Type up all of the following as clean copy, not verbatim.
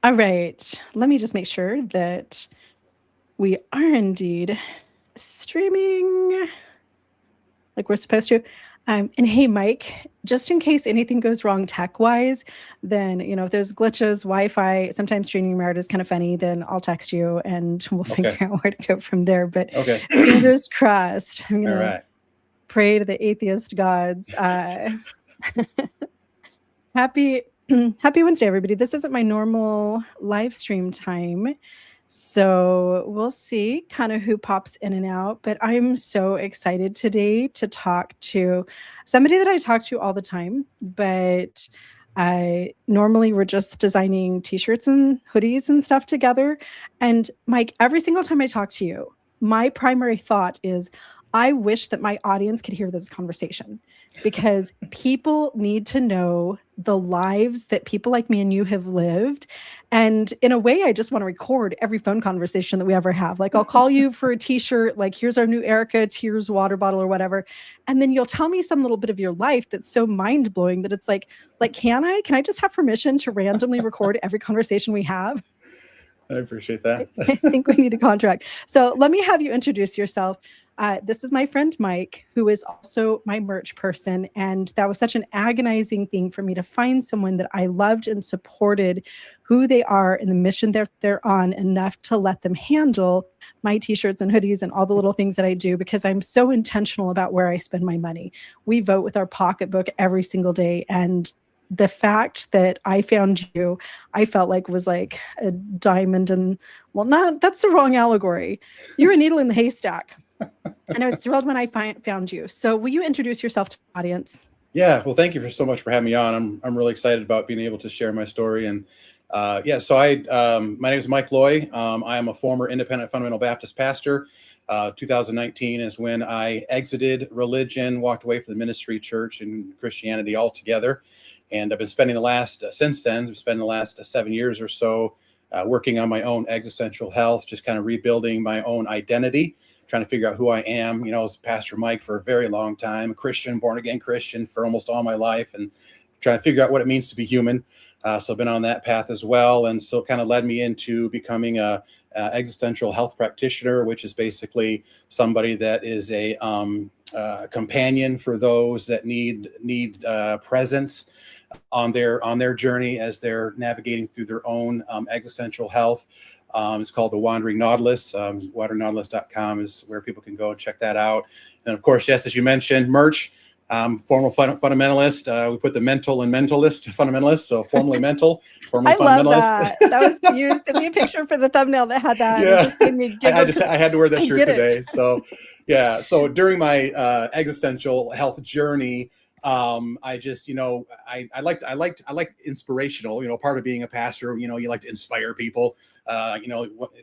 All right. Let me just make sure that we are indeed streaming like we're supposed to. And hey, Mike, just in case anything goes wrong tech-wise, then, if there's glitches, Wi-Fi, sometimes StreamYard is kind of funny, then I'll text you and we'll figure Okay. out where to go from there. But Okay. fingers crossed. I'm All going to right. pray to the atheist gods. Happy happy Wednesday, everybody. This isn't my normal live stream time. So we'll see kind of who pops in and out. But I'm so excited today to talk to somebody that I talk to all the time. But normally we're just designing t-shirts and hoodies and stuff together. And Mike, every single time I talk to you, my primary thought is, I wish that my audience could hear this conversation, because people need to know the lives that people like me and you have lived. And in a way, I just want to record every phone conversation that we ever have. Like, I'll call you for a t-shirt, like, here's our new Erica Tears water bottle or whatever. And then you'll tell me some little bit of your life that's so mind-blowing that it's like, can I just have permission to randomly record every conversation we have? I appreciate that. I think we need a contract. So let me have you introduce yourself. This is my friend Mike, who is also my merch person. And that was such an agonizing thing for me to find someone that I loved and supported who they are and the mission they're on enough to let them handle my t-shirts and hoodies and all the little things that I do, because I'm so intentional about where I spend my money. We vote with our pocketbook every single day. And the fact that I found you, I felt like was like a diamond and, well, not, that's the wrong allegory. You're a needle in the haystack. And I was thrilled when I found you. So will you introduce yourself to the audience? Yeah, well, thank you so much for having me on. I'm really excited about being able to share my story. And so my name is Mike Loy. I am a former independent fundamental Baptist pastor. 2019 is when I exited religion, walked away from the ministry, church, and Christianity altogether. And I've been spending the last 7 years or so working on my own existential health, just kind of rebuilding my own identity, trying to figure out who I am. I was Pastor Mike for a very long time, a Christian, born again Christian for almost all my life, and trying to figure out what it means to be human. So I've been on that path as well. And so it kind of led me into becoming a existential health practitioner, which is basically somebody that is a companion for those that need presence on their journey as they're navigating through their own existential health. It's called the Wandering Nautilus. WanderingNautilus.com is where people can go and check that out. And of course, yes, as you mentioned, merch. Formal fundamentalist. We put the mental and mentalist fundamentalist. So formerly mental, formerly fundamentalist. Love that. That was used. Send me a picture for the thumbnail that had that. Yeah. It just made me giggle. I had to wear that shirt today. So yeah. So during my existential health journey, I just, I like inspirational, part of being a pastor, you like to inspire people.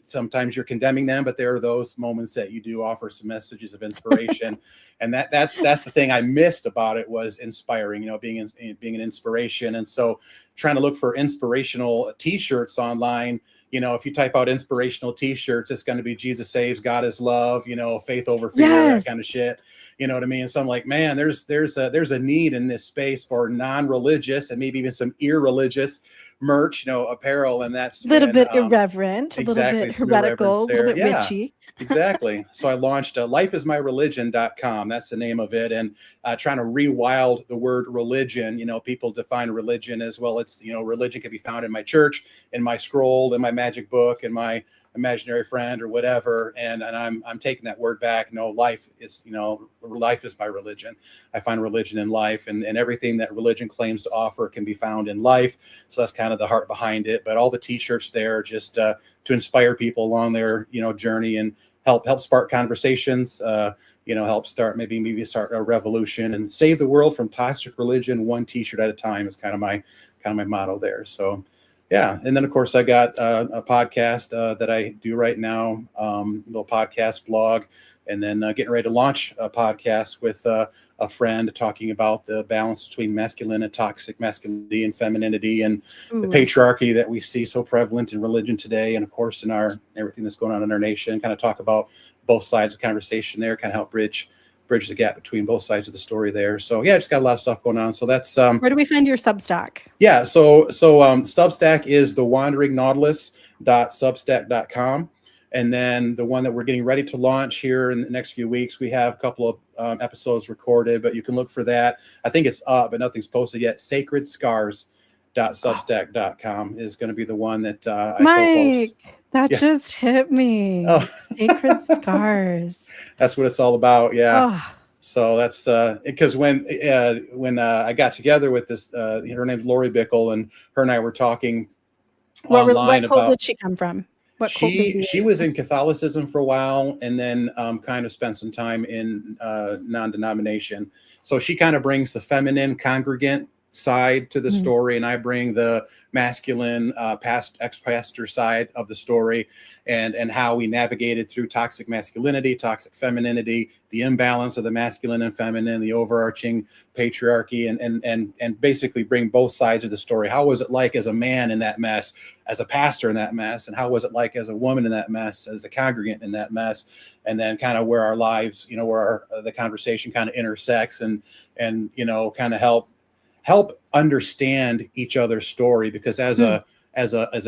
Sometimes you're condemning them, but there are those moments that you do offer some messages of inspiration. And that's the thing I missed about it, was inspiring, being an inspiration. And so trying to look for inspirational t-shirts online. If you type out inspirational t-shirts, it's going to be Jesus saves, God is love, faith over fear, Yes. that kind of shit. You know what I mean? So I'm like, man, there's a need in this space for non-religious and maybe even some irreligious merch, apparel. And that's a little bit irreverent, exactly, a little bit heretical, a little bit witchy. Exactly. So I launched LifeIsMyReligion.com. That's the name of it. And trying to rewild the word religion. People define religion as, well, it's, religion can be found in my church, in my scroll, in my magic book, in my imaginary friend or whatever. And I'm taking that word back. No, life is my religion. I find religion in life, and everything that religion claims to offer can be found in life. So that's kind of the heart behind it. But all the t-shirts there just to inspire people along their, journey, and help spark conversations, help start maybe start a revolution and save the world from toxic religion, one t-shirt at a time is kind of my motto there. So yeah. And then of course I got a podcast that I do right now, little podcast blog, and then getting ready to launch a podcast with a friend, talking about the balance between masculine and toxic masculinity and femininity, and the patriarchy that we see so prevalent in religion today. And of course, in everything that's going on in our nation, kind of talk about both sides of the conversation there, kind of help bridge bridge the gap between both sides of the story there. So yeah, just got a lot of stuff going on. So that's Where do we find your Substack? yeah. So Substack is thewanderingNautilus.substack.com. And then the one that we're getting ready to launch here in the next few weeks, we have a couple of episodes recorded, but you can look for that. I think it's up, but nothing's posted yet. SacredScars.substack.com is going to be the one that I co-host. That just hit me. Oh. Sacred Scars. That's what it's all about. Yeah. Oh. So that's because when I got together with this, her name's Lori Bickle, and her and I were talking online what cult about. did she come from? What cult did She was in Catholicism for a while, and then kind of spent some time in non-denomination. So she kind of brings the feminine congregant side to the story, and I bring the masculine ex-pastor side of the story, and how we navigated through toxic masculinity, toxic femininity, the imbalance of the masculine and feminine, the overarching patriarchy, and basically bring both sides of the story. How was it like as a man in that mess, as a pastor in that mess, and how was it like as a woman in that mess, as a congregant in that mess, and then kind of where our lives, where the conversation kind of intersects, and kind of help understand each other's story, because as an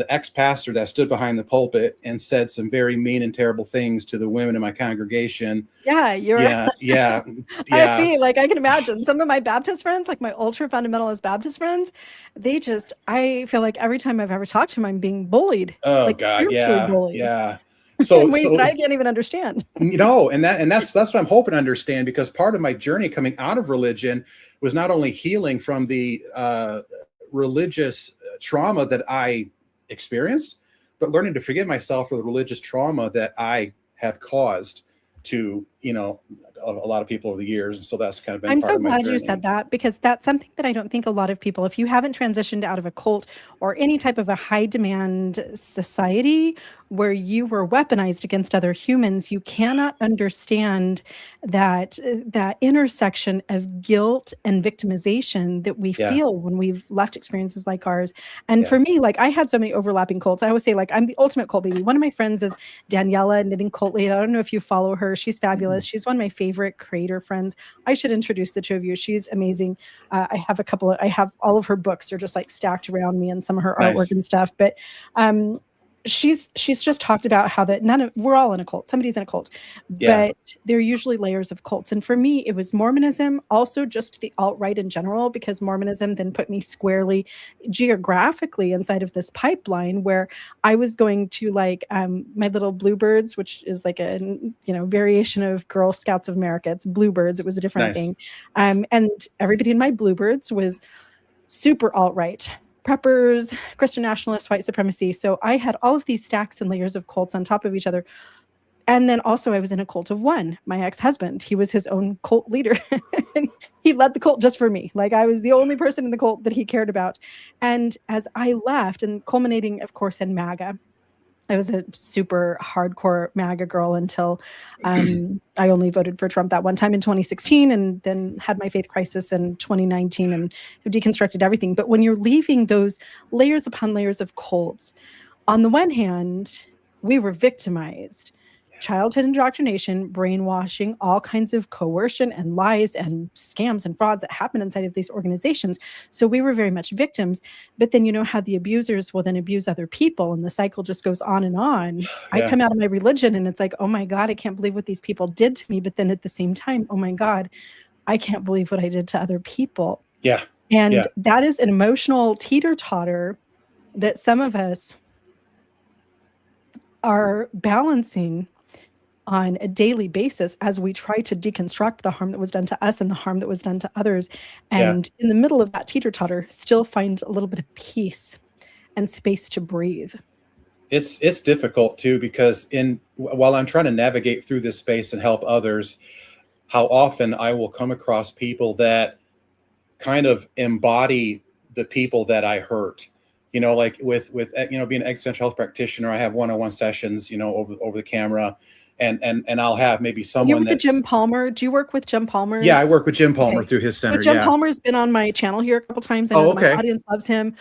ex-pastor that stood behind the pulpit and said some very mean and terrible things to the women in my congregation. Yeah. Yeah. I feel like I can imagine some of my Baptist friends, like my ultra fundamentalist Baptist friends, I feel like every time I've ever talked to them, I'm being bullied. Oh God. Yeah. Bullied. Yeah. So in ways that I can't even understand. And that's what I'm hoping to understand, because part of my journey coming out of religion was not only healing from the religious trauma that I experienced, but learning to forgive myself for the religious trauma that I have caused to, a lot of people over the years. And so that's kind of been I'm part so of my glad journey. you said that, because that's something that I don't think a lot of people, if you haven't transitioned out of a cult or any type of a high demand society where you were weaponized against other humans, you cannot understand that intersection of guilt and victimization that we feel when we've left experiences like ours. And for me, like, I had so many overlapping cults. I always say, like, I'm the ultimate cult baby. One of my friends is Daniela, Knitting Cult Lead. I don't know if you follow her. She's fabulous. She's one of my favorite creator friends. I should introduce the two of you. She's amazing. I have all of her books are just like stacked around me, and some of her artwork and stuff. But she's just talked about how that we're all in a cult. Somebody's in a cult, but there are usually layers of cults. And for me, it was Mormonism, also just the alt-right in general, because Mormonism then put me squarely geographically inside of this pipeline where I was going to my little Bluebirds, which is like a variation of Girl Scouts of America. It's Bluebirds. It was a different thing. And everybody in my Bluebirds was super alt-right. Preppers, Christian nationalists, white supremacy. So I had all of these stacks and layers of cults on top of each other. And then also I was in a cult of one. My ex-husband, he was his own cult leader. And he led the cult just for me. Like, I was the only person in the cult that he cared about. And as I left, and culminating, of course, in MAGA, I was a super hardcore MAGA girl until I only voted for Trump that one time in 2016, and then had my faith crisis in 2019 and deconstructed everything. But when you're leaving those layers upon layers of cults, on the one hand, we were victimized. Childhood indoctrination, brainwashing, all kinds of coercion and lies and scams and frauds that happen inside of these organizations. So we were very much victims. But then how the abusers will then abuse other people, and the cycle just goes on and on. I come out of my religion and it's like, oh my God, I can't believe what these people did to me. But then at the same time, oh my God, I can't believe what I did to other people. Yeah. And that is an emotional teeter-totter that some of us are balancing on a daily basis as we try to deconstruct the harm that was done to us and the harm that was done to others. And in the middle of that teeter-totter, still find a little bit of peace and space to breathe. It's difficult too, because while I'm trying to navigate through this space and help others, how often I will come across people that kind of embody the people that I hurt. Like with being an existential health practitioner, I have one-on-one sessions, over the camera. and I'll have maybe You someone work with Jim that's, Palmer. Do you work with Jim yeah, I Palmer's? work with Jim Palmer Okay. through his So center. Jim Yeah. Palmer's been on my channel here a couple times. I know Oh, that my okay. audience loves him.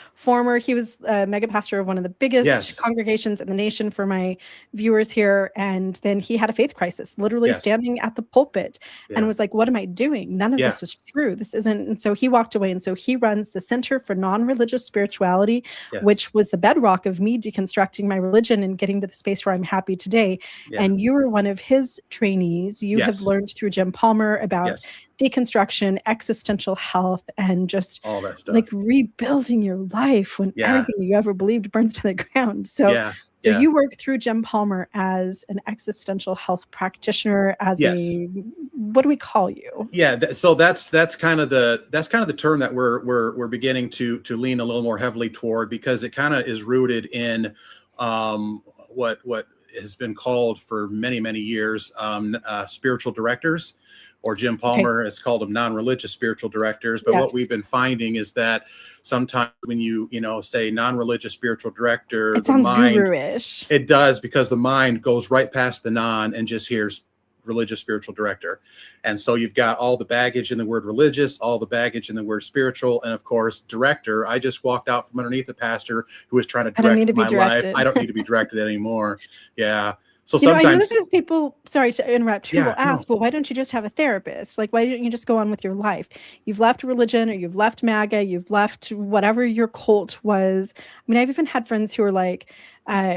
He was a mega pastor of one of the biggest Yes. congregations in the nation for my viewers here. And then he had a faith crisis, literally Yes. standing at the pulpit and Yeah. was like, what am I doing? None of Yeah. this is true. This isn't. And so he walked away. And so he runs the Center for Non-Religious Spirituality, Yes. which was the bedrock of me deconstructing my religion and getting to the space where I'm happy today. Yeah. And you were one of his trainees. You have Yes. learned through Jim Palmer about Yes. deconstruction, existential health, and just All that stuff. like rebuilding your life when Yeah. everything you ever believed burns to the ground. So, Yeah. so Yeah. you work through Jim Palmer as an existential health practitioner, as Yes. a, what do we call you? Yeah. So that's kind of the term that we're beginning to lean a little more heavily toward, because it kind of is rooted in what has been called for many years spiritual directors, or Jim Palmer has called them non-religious spiritual directors. But what we've been finding is that sometimes when you say non-religious spiritual director, It the sounds mind, guru-ish. it does, because the mind goes right past the non and just hears religious spiritual director. And so you've got all the baggage in the word religious, all the baggage in the word spiritual, and of course director. I just walked out from underneath a pastor who was trying to direct my life. I don't need to be directed anymore. Yeah. So I know sometimes, there's people, sorry to interrupt, who will no. ask, well, why don't you just have a therapist? Like, why don't you just go on with your life? You've left religion, or you've left MAGA, you've left whatever your cult was. I mean, I've even had friends who are like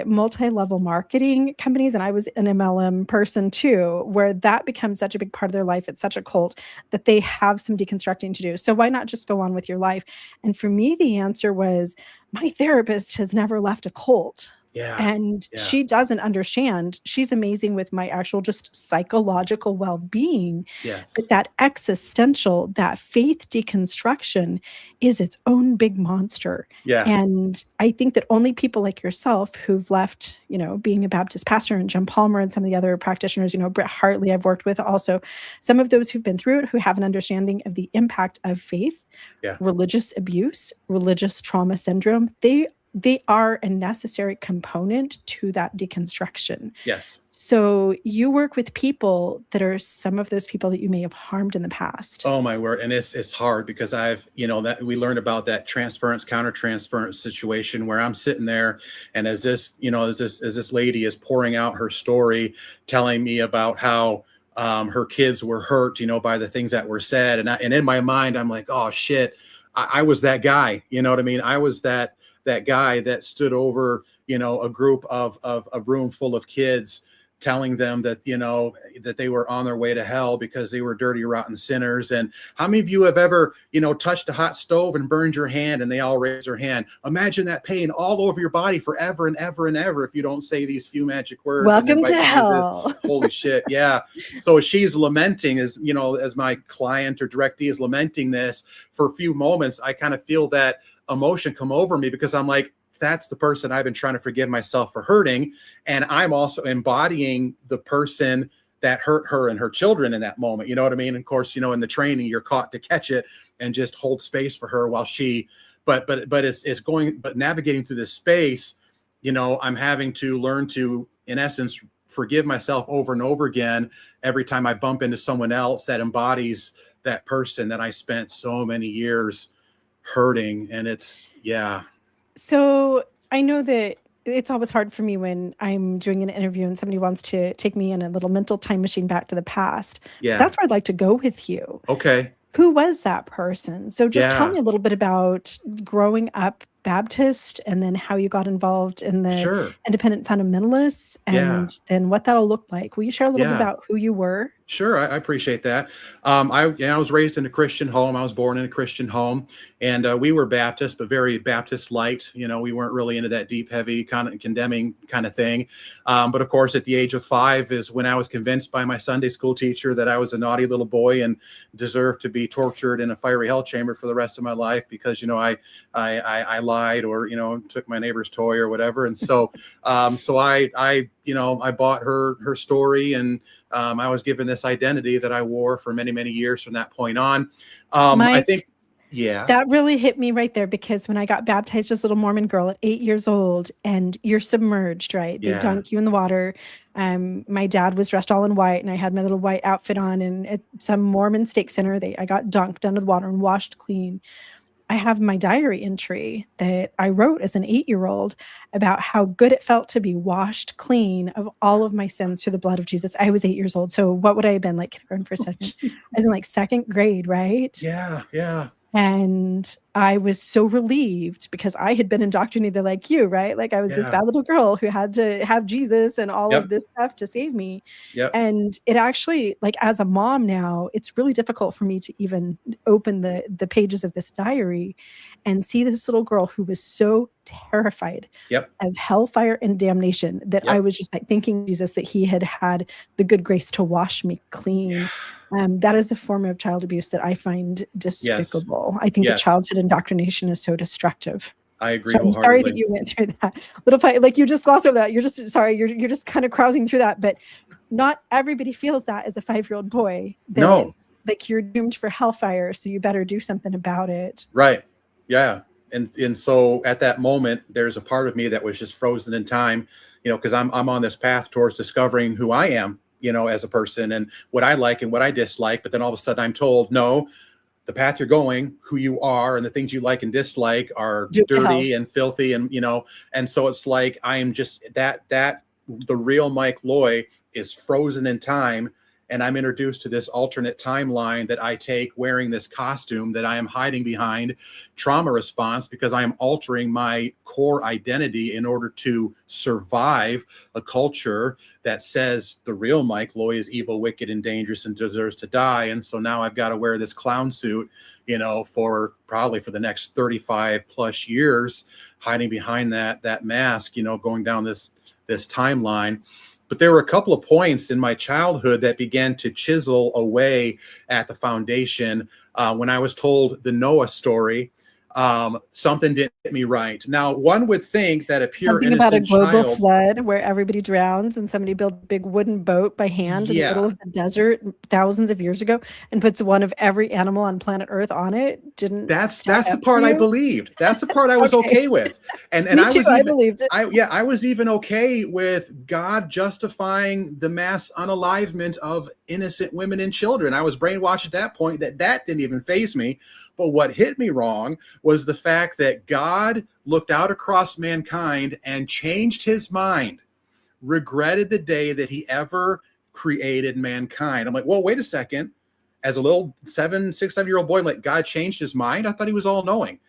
multi-level marketing companies, and I was an MLM person too, where that becomes such a big part of their life. It's such a cult that they have some deconstructing to do. So why not just go on with your life? And for me, the answer was, my therapist has never left a cult. And she doesn't understand. She's amazing with my actual just psychological well-being. Yes. But that existential, that faith deconstruction is its own big monster. Yeah. And I think that only people like yourself who've left, being a Baptist pastor, and Jim Palmer and some of the other practitioners, Britt Hartley I've worked with also, some of those who've been through it, who have an understanding of the impact of faith, religious abuse, religious trauma syndrome, they are a necessary component to that deconstruction. Yes. So you work with people that are some of those people that you may have harmed in the past. Oh my word. And it's hard, because I've, that we learned about that transference, countertransference situation where I'm sitting there, and as this lady is pouring out her story, telling me about how her kids were hurt, by the things that were said. And in my mind, I'm like, oh shit, I was that guy. You know what I mean? I was that guy that stood over, a group of a room full of kids, telling them that, that they were on their way to hell because they were dirty, rotten sinners. And how many of you have ever, touched a hot stove and burned your hand, and they all raise their hand? Imagine that pain all over your body forever and ever and ever if you don't say these few magic words. Welcome to hell. Holy shit. Yeah. So she's lamenting, as my client or directee is lamenting this, for a few moments, I kind of feel that emotion come over me, because I'm like, that's the person I've been trying to forgive myself for hurting. And I'm also embodying the person that hurt her and her children in that moment. You know what I mean? And of course, in the training, you're caught to catch it and just hold space for her while she, but navigating through this space, I'm having to learn to, in essence, forgive myself over and over again every time I bump into someone else that embodies that person that I spent so many years hurting. And it's, So I know that it's always hard for me when I'm doing an interview and somebody wants to take me in a little mental time machine back to the past. Yeah. That's where I'd like to go with you. Okay. Who was that person? So just tell me a little bit about growing up Baptist, and then how you got involved in the independent fundamentalists, and then what that'll look like. Will you share a little bit about who you were? Sure, I appreciate that. I was raised in a Christian home. I was born in a Christian home, and we were Baptist, but very Baptist light. We weren't really into that deep, heavy, kind of condemning kind of thing. But of course, at the age of 5 is when I was convinced by my Sunday school teacher that I was a naughty little boy and deserved to be tortured in a fiery hell chamber for the rest of my life, because I lied, or took my neighbor's toy or whatever. And so I bought her story, and I was given this identity that I wore for many years from that point on. I think, that really hit me right there, because when I got baptized as a little Mormon girl at 8 years old, and you're submerged, right? They dunk you in the water. My dad was dressed all in white, and I had my little white outfit on. And at some Mormon stake center, I got dunked under the water and washed clean. I have my diary entry that I wrote as an 8-year-old about how good it felt to be washed clean of all of my sins through the blood of Jesus. I was 8 years old. So what would I have been like kindergarten for a second? I was in like second grade, right? Yeah. Yeah. And I was so relieved because I had been indoctrinated like you, right? Like I was this Yeah. bad little girl who had to have Jesus and all Yep. of this stuff to save me. Yep. And it actually, like as a mom now, it's really difficult for me to even open the pages of this diary and see this little girl who was so terrified Yep. of hellfire and damnation that I Yep. was just like thanking Jesus that he had the good grace to wash me clean. That is a form of child abuse that I find despicable. I think that Yes. childhood indoctrination is so destructive. I agree So I'm sorry that wholeheartedly. you went through that little fight. Like you just glossed over that. You're just sorry. You're just kind of carousing through that. But not everybody feels that as a 5-year-old boy. That No. like you're doomed for hellfire, so you better do something about it. Right. Yeah. And so at that moment, there's a part of me that was just frozen in time, because I'm on this path towards discovering who I am, as a person and what I like and what I dislike. But then all of a sudden I'm told, no, the path you're going, who you are, and the things you like and dislike are dirty and filthy. And so it's like, I am just that the real Mike Loy is frozen in time. And I'm introduced to this alternate timeline that I take wearing this costume that I am hiding behind trauma response because I am altering my core identity in order to survive a culture that says the real Mike Loy is evil, wicked, and dangerous and deserves to die. And so now I've got to wear this clown suit, for probably for the next 35 plus years, hiding behind that mask, going down this timeline. But there were a couple of points in my childhood that began to chisel away at the foundation. When I was told the Noah story, something didn't hit me right. Now, one would think that a pure Something about a innocent global child, flood where everybody drowns and somebody built a big wooden boat by hand in the middle of the desert thousands of years ago and puts one of every animal on planet Earth on it. that's the part I believed. That's the part I was okay with. And Me too, I believed it. I was even okay with God justifying the mass unalivement of innocent women and children. I was brainwashed at that point that didn't even faze me. But what hit me wrong was the fact that God looked out across mankind and changed his mind, regretted the day that he ever created mankind. I'm like, well, wait a second. As a little 6-7-year-old boy, like God changed his mind. I thought he was all knowing.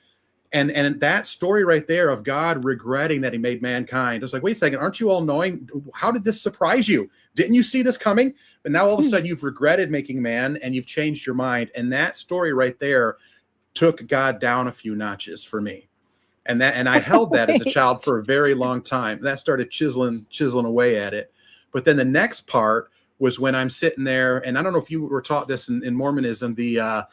And that story right there of God regretting that he made mankind, I was like, wait a second, aren't you all knowing? How did this surprise you? Didn't you see this coming? But now all of a sudden you've regretted making man and you've changed your mind. And that story right there took God down a few notches for me. And I held that as a child for a very long time. That started chiseling away at it. But then the next part was when I'm sitting there, and I don't know if you were taught this in Mormonism, the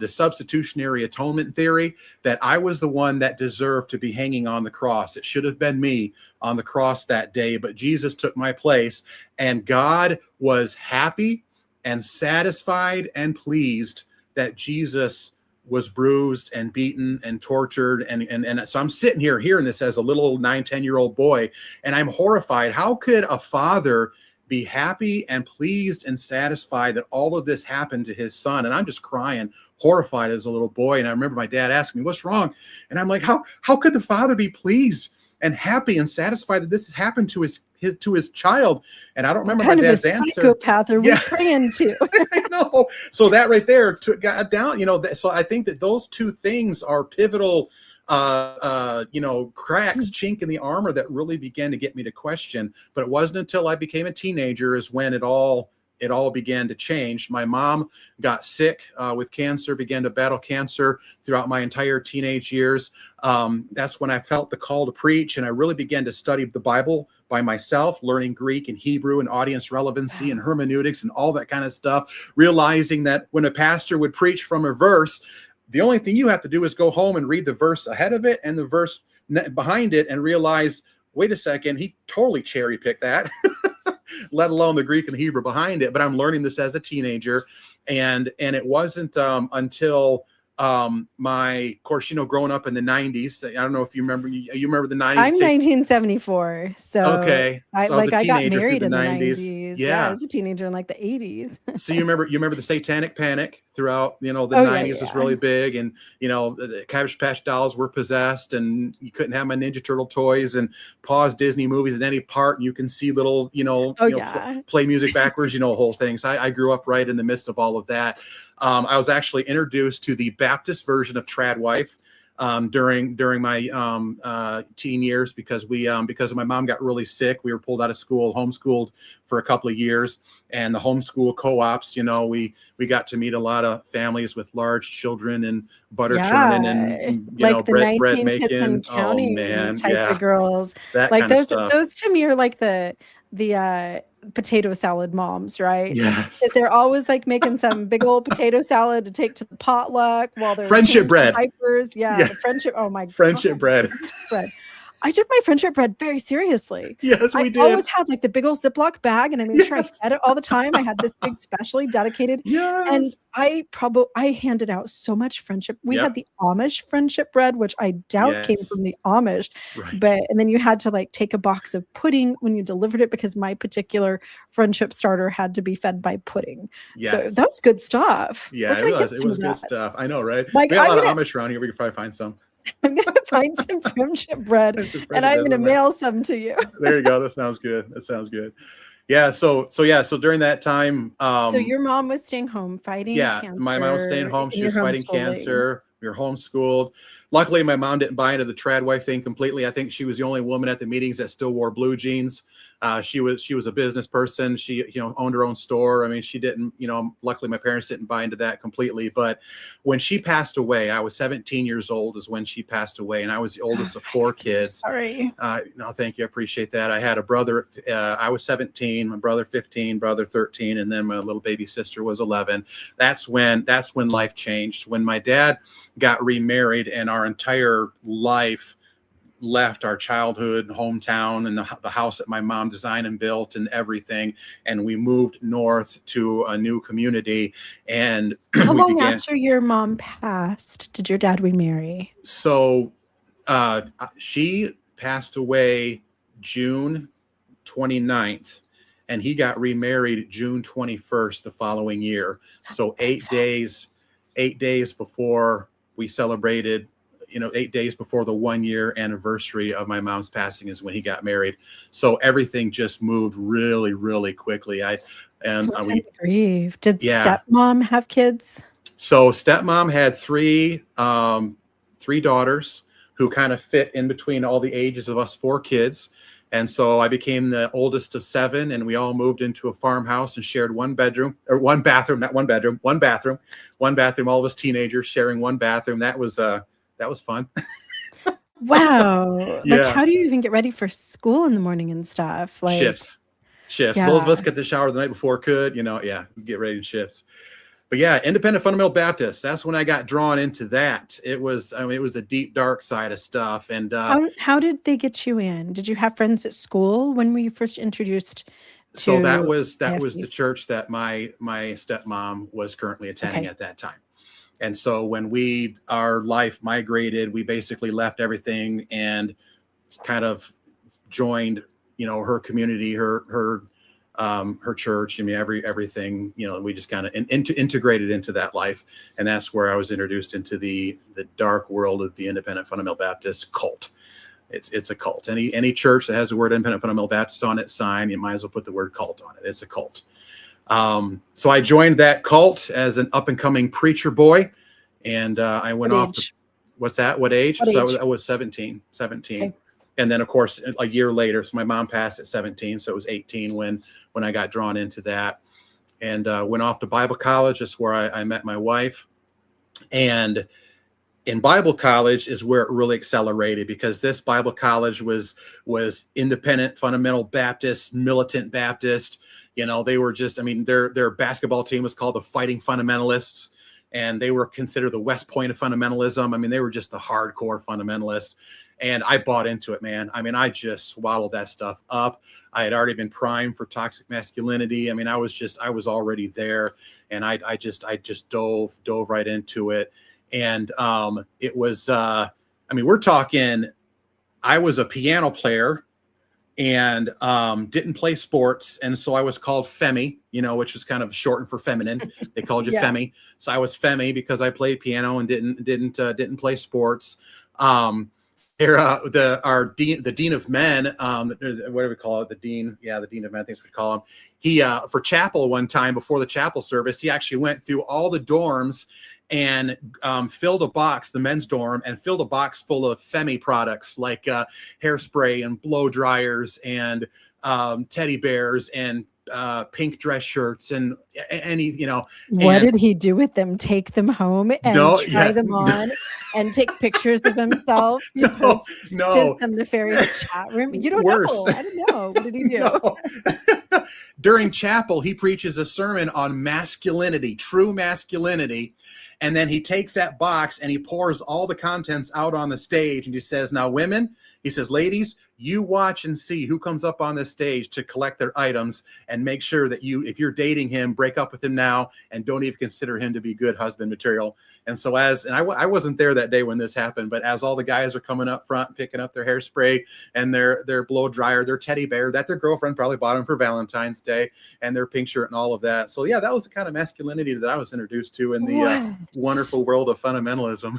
substitutionary atonement theory, that I was the one that deserved to be hanging on the cross. It should have been me on the cross that day, but Jesus took my place, and God was happy and satisfied and pleased that Jesus was bruised and beaten and tortured. And so I'm sitting here hearing this as a little 9-10-year-old boy, and I'm horrified. How could a father be happy and pleased and satisfied that all of this happened to his son? And I'm just crying, horrified as a little boy. And I remember my dad asking me, what's wrong? And I'm like, how could the father be pleased and happy and satisfied that this has happened to his child? And I don't remember my dad's answer. Psychopath are we praying to? I know. So that right there got down, so I think that those two things are pivotal, cracks, chink in the armor that really began to get me to question. But it wasn't until I became a teenager is when it all began to change. My mom got sick with cancer, began to battle cancer throughout my entire teenage years. That's when I felt the call to preach, and I really began to study the Bible by myself, learning Greek and Hebrew and audience relevancy and hermeneutics and all that kind of stuff, realizing that when a pastor would preach from a verse, the only thing you have to do is go home and read the verse ahead of it and the verse behind it and realize, wait a second, he totally cherry picked that, let alone the Greek and the Hebrew behind it. But I'm learning this as a teenager. And it wasn't until Of course, growing up in the 90s, I don't know if you remember, you remember the 90s. I'm 1974, so Okay. So I was a I got teenager through married the in the 90s. 90s. Yeah, I Yeah. was a teenager in like the 80s. So you remember the Satanic Panic throughout, the Oh yeah, 90s was yeah. really big, and the Cabbage Patch dolls were possessed, and you couldn't have my Ninja Turtle toys and pause Disney movies at any part, and you can see little, Oh yeah. play music backwards, whole thing. So I grew up right in the midst of all of that. I was actually introduced to the Baptist version of Trad Wife during my teen years, because my mom got really sick. We were pulled out of school, homeschooled for a couple of years, and the homeschool co-ops, we got to meet a lot of families with large children and butter churning Yeah, and like the bread 19 Hits making. and Oh Counting man, type yeah, of girls. that Like kind of stuff. those to me are like the potato salad moms, right? Yes. That they're always like making some big old potato salad to take to the potluck while they're Friendship changing bread. diapers. Yeah, Yeah. the friendship. Oh my Friendship God, bread. friendship bread. I took my friendship bread very seriously. Yes, we I did. always had like the big old Ziploc bag, and I made sure I Yes. fed it all the time. I had this big specially dedicated, and Yes. I handed out so much friendship. We Yep. had the Amish friendship bread, which I doubt came Yes. from the Amish, Right. and then you had to like take a box of pudding when you delivered it, because my particular friendship starter had to be fed by pudding. So Yes. that's good stuff. Yeah, Where can I get it some was of good that? stuff. I know, right? Like We got a I'm lot gonna of Amish around here. We could probably find some. I'm gonna find some friendship bread, Find some and friendship I'm bread gonna somewhere. mail some to you. There you go. That sounds good. That sounds good. Yeah. So during that time, So your mom was staying home fighting yeah, my mom was staying cancer, home. and She you're was fighting homeschooling. cancer. We were homeschooled. Luckily, my mom didn't buy into the trad wife thing completely. I think she was the only woman at the meetings that still wore blue jeans. She was a business person. She owned her own store. I mean, she didn't. Luckily, my parents didn't buy into that completely. But when she passed away, I was 17 years old. Is when she passed away, and I was the oldest of four kids. So sorry. No, thank you. I appreciate that. I had a brother. I was 17, my brother 15, brother 13, and then my little baby sister was 11. That's when life changed. When my dad got remarried, and our entire life left our childhood hometown and the house that my mom designed and built and everything, and we moved north to a new community. And How we long began. after your mom passed did your dad remarry? So she passed away June 29th, and he got remarried June 21st the following year. So 8 days before we celebrated, 8 days before the 1 year anniversary of my mom's passing is when he got married. So everything just moved really, really quickly. Did Yeah. stepmom have kids? So stepmom had three daughters who kind of fit in between all the ages of us four kids. And so I became the oldest of seven, and we all moved into a farmhouse and shared one bathroom, all of us teenagers sharing one bathroom. That was fun. Wow. Like, Yeah. how do you even get ready for school in the morning and stuff? Like, Shifts. yeah. Those of us get the shower the night before could, get ready in shifts. But yeah, independent fundamental Baptist. That's when I got drawn into that. It was the deep, dark side of stuff. And How did they get you in? Did you have friends at school when were you first introduced to? So that was IFB? the church that my stepmom was currently attending at that time. And so when our life migrated, we basically left everything and kind of joined, her community, her church. I mean, everything, we just kind of integrated into that life. And that's where I was introduced into the dark world of the independent fundamental Baptist cult. It's a cult. Any church that has the word independent fundamental Baptist on its sign, you might as well put the word cult on it. It's a cult. So I joined that cult as an up and coming preacher boy, and I went off. What's that? What age? So I was 17. Okay. And then of course a year later, so my mom passed at 17, so it was 18 when I got drawn into that, and went off to Bible college. That's where I met my wife, and in Bible college is where it really accelerated, because this Bible college was independent fundamental Baptist, militant Baptist. They were just, their basketball team was called the Fighting Fundamentalists, and they were considered the West Point of fundamentalism. They were just the hardcore fundamentalists. And I bought into it, man. I just swallowed that stuff up. I had already been primed for toxic masculinity. I was already there, and I just dove right into it. And it was, I mean, we're talking, I was a piano player and didn't play sports. And so I was called Femi, you know, which was kind of shortened for feminine. They called you Femi. So I was Femi because I played piano and didn't play sports. The dean of men, what do we call it? The dean, the dean of men, I think we call him. He for chapel one time before the chapel service, he actually went through all the dorms and filled a box, the men's dorm, and filled a box full of Femi products like hairspray and blow dryers and teddy bears and pink dress shirts and any, you know. What did he do with them? Take them home and try them on and take pictures of himself to post to some nefarious chat room? You don't know. I don't know. What did he do? During chapel, he preaches a sermon on masculinity, true masculinity. And then he takes that box and he pours all the contents out on the stage and he says, now women, he says, ladies, you watch and see who comes up on this stage to collect their items and make sure that you, if you're dating him, break up with him now and don't even consider him to be good husband material. And so I wasn't there that day when this happened, but as all the guys are coming up front, picking up their hairspray and their blow dryer, their teddy bear that their girlfriend probably bought them for Valentine's Day and their pink shirt and all of that. So yeah, that was the kind of masculinity that I was introduced to in the wonderful world of fundamentalism.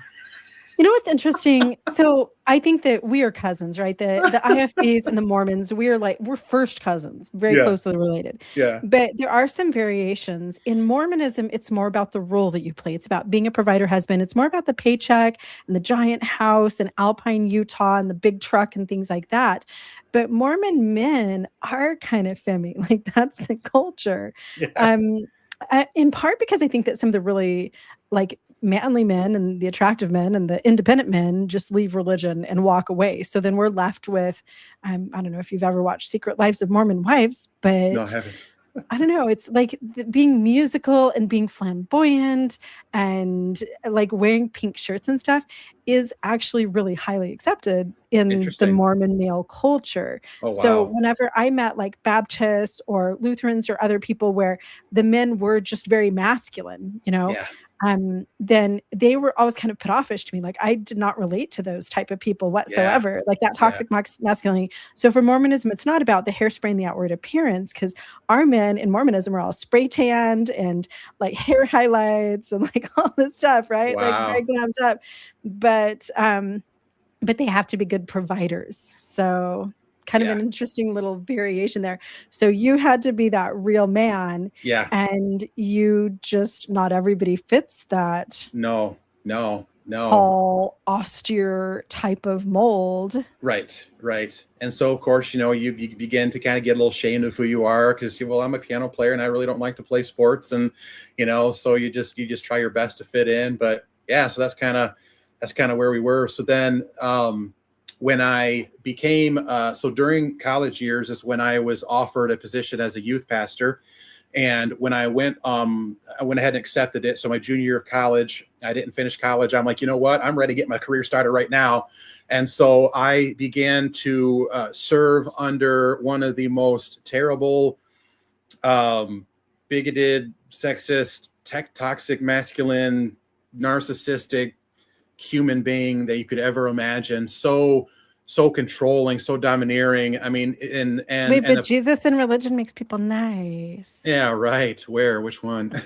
You know what's interesting? So I think that we are cousins, right? The IFBs and the Mormons, we're first cousins, very closely related. Yeah. But there are some variations. In Mormonism, it's more about the role that you play. It's about being a provider husband. It's more about the paycheck and the giant house in Alpine, Utah, and the big truck and things like that. But Mormon men are kind of Femi, like that's the culture. Yeah. In part because I think that some of the really like manly men and the attractive men and the independent men just leave religion and walk away. So then we're left with, I don't know if you've ever watched Secret Lives of Mormon Wives, but no, I haven't. I don't know. It's like being musical and being flamboyant and like wearing pink shirts and stuff is actually really highly accepted in the Mormon male culture. Oh, wow. So whenever I met like Baptists or Lutherans or other people where the men were just very masculine, you know, then they were always kind of put offish to me. Like I did not relate to those type of people whatsoever, like that toxic masculinity. So for Mormonism, it's not about the hairspray and the outward appearance, because our men in Mormonism are all spray tanned and like hair highlights and like all this stuff, right? Wow. Like very glammed up. But they have to be good providers. So kind of an interesting little variation there. So you had to be that real man. Yeah. And you just, not everybody fits that. No. All austere type of mold. Right. And so, of course, you know, you begin to kind of get a little ashamed of who you are because, well, I'm a piano player and I really don't like to play sports. And, you know, so you just try your best to fit in. But yeah, so that's kind of where we were. So then, when I became, so during college years is when I was offered a position as a youth pastor. And when I went ahead and accepted it. So my junior year of college, I didn't finish college. I'm like, you know what? I'm ready to get my career started right now. And so I began to serve under one of the most terrible, bigoted, sexist, toxic, masculine, narcissistic human being that you could ever imagine. So controlling, so domineering. I mean, but Jesus and religion makes people nice. Yeah, right. Which one?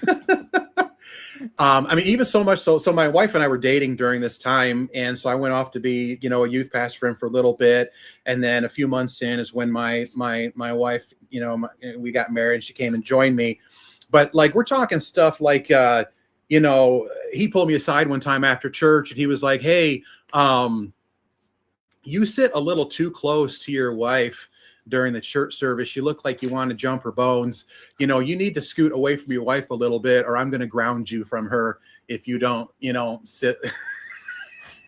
I mean, even so much so my wife and I were dating during this time. And so I went off to be, you know, a youth pastor for him for a little bit. And then a few months in is when my wife, you know, we got married. She came and joined me. But like, we're talking stuff like, you know, he pulled me aside one time after church and he was like, hey, you sit a little too close to your wife during the church service. You look like you want to jump her bones. You know, you need to scoot away from your wife a little bit or I'm going to ground you from her if you don't, you know, sit.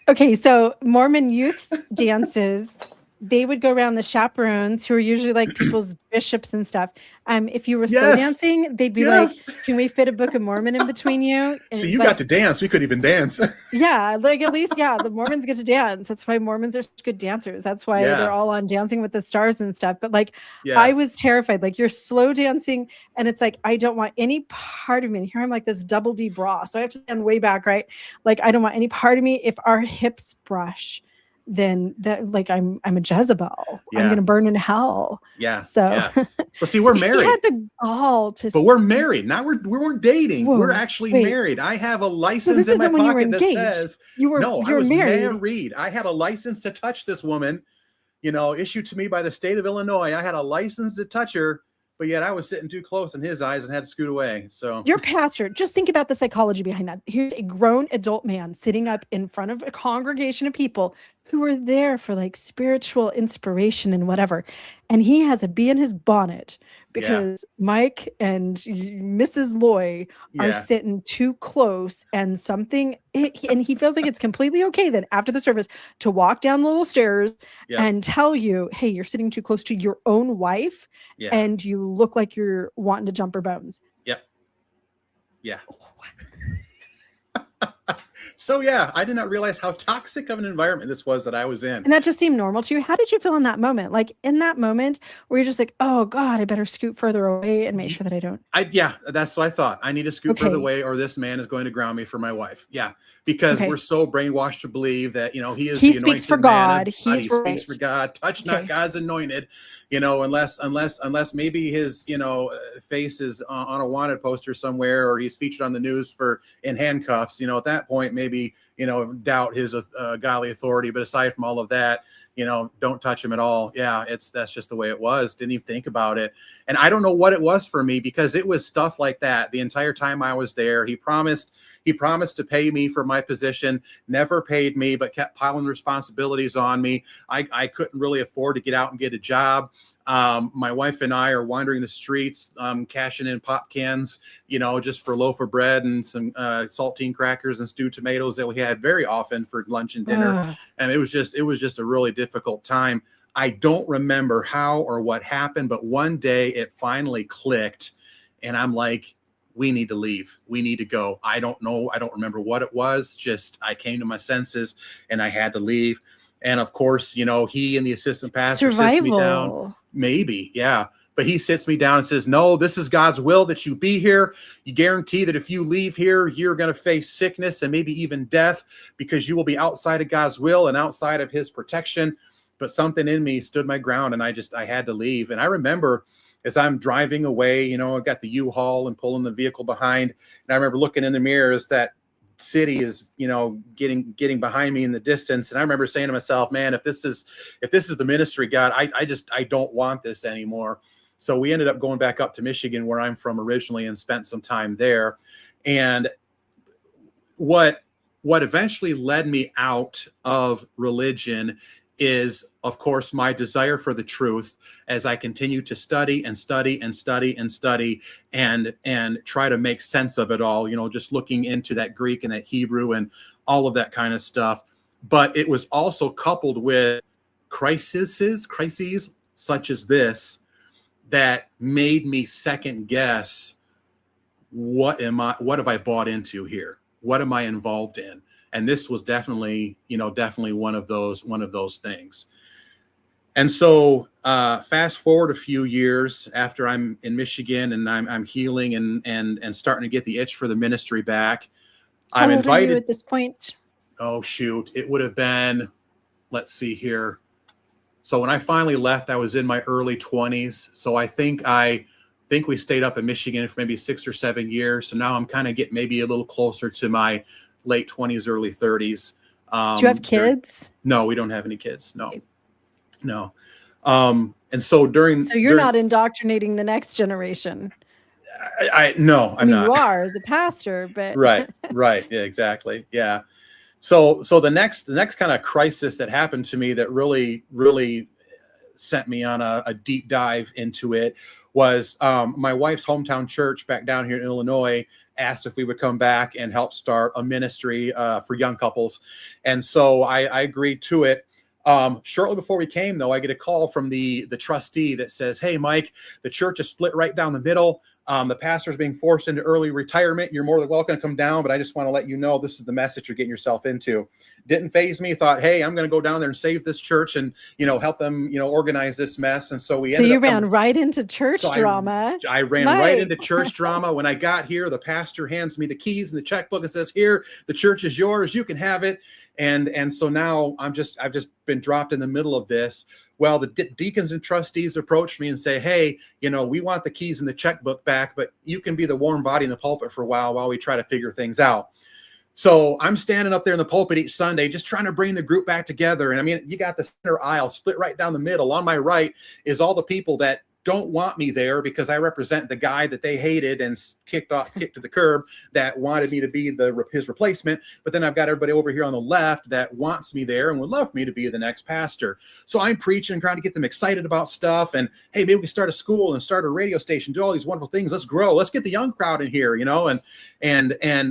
Okay. So Mormon youth dances they would go around, the chaperones, who are usually like people's bishops and stuff. If you were slow Yes. dancing, they'd be Yes. like, "Can we fit a Book of Mormon in between you?" So And you like, got to dance. We couldn't even dance. yeah, like at least, yeah, the Mormons get to dance. That's why Mormons are such good dancers. That's why they're Yeah. all on Dancing with the Stars and stuff. But like, Yeah. I was terrified. Like, you're slow dancing, and it's like, I don't want any part of me. And here I'm like this double D bra, so I have to stand way back, right? Like, I don't want any part of me. If our hips brush, then that, like, I'm a Jezebel. Yeah. I'm gonna burn in hell. Yeah. So, Yeah. But see, so we're he married. had the gall to. But we're married. Now we weren't dating. Whoa, we're actually wait. married. I have a So license this in my isn't when you were pocket that engaged. says, You were no, I you're was married. married. I had a license to touch this woman, issued to me by the state of Illinois. I had a license to touch her, but yet I was sitting too close in his eyes and had to scoot away. So Your pastor, just think about the psychology behind that. Here's a grown adult man sitting up in front of a congregation of people who are there for like spiritual inspiration and whatever. And he has a bee in his bonnet because Mike and Mrs. Loy are sitting too close, and and he feels like it's completely okay then after the service to walk down the little stairs and tell you, hey, you're sitting too close to your own wife and you look like you're wanting to jump her bones. Yep. Yeah. So yeah, I did not realize how toxic of an environment this was that I was in. And that just seemed normal to you. How did you feel in that moment? Like in that moment where you're just like, oh God, I better scoot further away and make sure that I don't. Yeah, that's what I thought. I need to scoot further away or this man is going to ground me for my wife. Yeah. Because we're so brainwashed to believe that, he speaks for God. He speaks for God. Touch not God's anointed, unless maybe his, face is on a wanted poster somewhere, or he's featured on the news in handcuffs. At that point, maybe, doubt his godly authority. But aside from all of that, don't touch him at all. Yeah, that's just the way it was. Didn't even think about it. And I don't know what it was for me, because it was stuff like that the entire time I was there. He promised to pay me for my position, never paid me, but kept piling responsibilities on me. I couldn't really afford to get out and get a job. My wife and I are wandering the streets, cashing in pop cans, just for a loaf of bread and some saltine crackers and stewed tomatoes that we had very often for lunch and dinner. And it was just a really difficult time. I don't remember how or what happened, but one day it finally clicked, and I'm like, we need to leave. We need to go. I don't know. I don't remember what it was. Just I came to my senses and I had to leave. And of course, he and the assistant pastor sits me down. Maybe, yeah. But he sits me down and says, no, this is God's will that you be here. You guarantee that if you leave here, you're going to face sickness and maybe even death, because you will be outside of God's will and outside of his protection. But something in me stood my ground, and I had to leave. And I remember as I'm driving away, I got the U-Haul and pulling the vehicle behind. And I remember looking in the mirror as that city is, getting behind me in the distance. And I remember saying to myself, man, if this is the ministry, God, I don't want this anymore. So we ended up going back up to Michigan, where I'm from originally, and spent some time there. And what eventually led me out of religion is, of course, my desire for the truth, as I continue to study and study and study and study and try to make sense of it all, just looking into that Greek and that Hebrew and all of that kind of stuff. But it was also coupled with crises such as this that made me second guess, what have I bought into here? What am I involved in? And this was definitely one of those things. And so fast forward a few years after I'm in Michigan and I'm healing and starting to get the itch for the ministry back. I'm invited. How old are you at this point? Oh, shoot. It would have been, let's see here. So when I finally left, I was in my early 20s. So I think we stayed up in Michigan for maybe 6 or 7 years. So now I'm kind of getting maybe a little closer to my late 20s, early 30s. Do you have kids? No, we don't have any kids. No. And so So you're not indoctrinating the next generation. No, I'm not. You are as a pastor, but right. Yeah, exactly. Yeah. So the next kind of crisis that happened to me that really sent me on a deep dive into it was my wife's hometown church back down here in Illinois asked if we would come back and help start a ministry for young couples. And so I agreed to it. Shortly before we came, though, I get a call from the trustee that says, "Hey, Mike, the church is split right down the middle. The pastor's being forced into early retirement. You're more than welcome to come down, but I just want to let you know this is the message you're getting yourself into." Didn't faze me. Thought, hey, I'm going to go down there and save this church and, help them, organize this mess. And so we So ended you up ran right into church drama. I ran right into church drama. When I got here, the pastor hands me the keys and the checkbook and says, "Here, the church is yours. You can have it." And so now I've just been dropped in the middle of this. Well, the deacons and trustees approached me and say, "Hey, we want the keys and the checkbook back, but you can be the warm body in the pulpit for a while we try to figure things out." So I'm standing up there in the pulpit each Sunday, just trying to bring the group back together. And I mean, you got the center aisle split right down the middle. On my right is all the people that don't want me there because I represent the guy that they hated and kicked to the curb, that wanted me to be his replacement. But then I've got everybody over here on the left that wants me there and would love me to be the next pastor. So I'm preaching, trying to get them excited about stuff. And hey, maybe we can start a school and start a radio station, do all these wonderful things. Let's grow. Let's get the young crowd in here,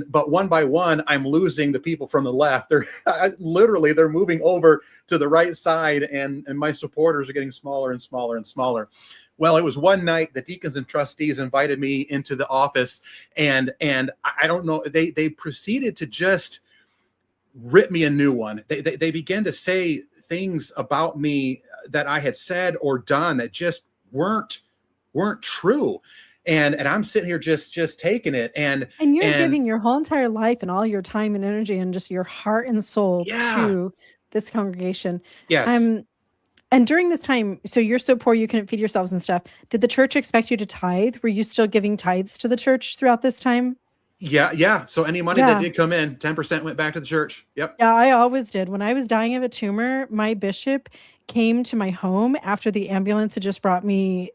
but one by one, I'm losing the people from the left. They're literally, they're moving over to the right side, and my supporters are getting smaller and smaller and smaller. Well, it was one night the deacons and trustees invited me into the office, and I don't know, they proceeded to just rip me a new one. They began to say things about me that I had said or done that just weren't true. And I'm sitting here just taking it. And you're giving your whole entire life and all your time and energy and just your heart and soul to this congregation. Yes. And during this time, so you're so poor you couldn't feed yourselves and stuff. Did the church expect you to tithe? Were you still giving tithes to the church throughout this time? Yeah. So any money that did come in, 10% went back to the church. Yep. Yeah, I always did. When I was dying of a tumor, my bishop came to my home after the ambulance had just brought me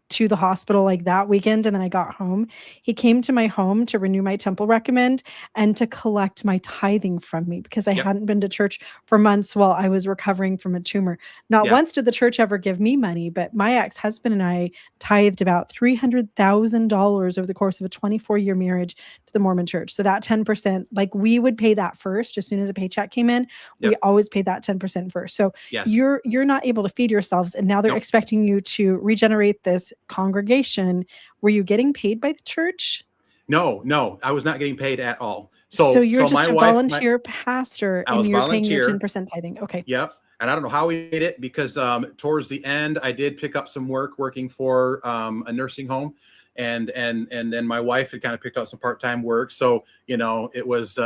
to the hospital that weekend, and then I got home. He came to my home to renew my temple recommend and to collect my tithing from me because I hadn't been to church for months while I was recovering from a tumor. Not once did the church ever give me money, but my ex-husband and I tithed about $300,000 over the course of a 24-year marriage to the Mormon church. So that 10%, we would pay that first as soon as a paycheck came in. We always paid that 10% first. So you're not able to feed yourselves, and now they're expecting you to regenerate this congregation. Were you getting paid by the church? No, I was not getting paid at all. So you're just a volunteer pastor, and you're paying your 10% tithing. Okay. Yep. And I don't know how we did it because towards the end, I did pick up some work working for a nursing home, and then my wife had kind of picked up some part-time work. So it was.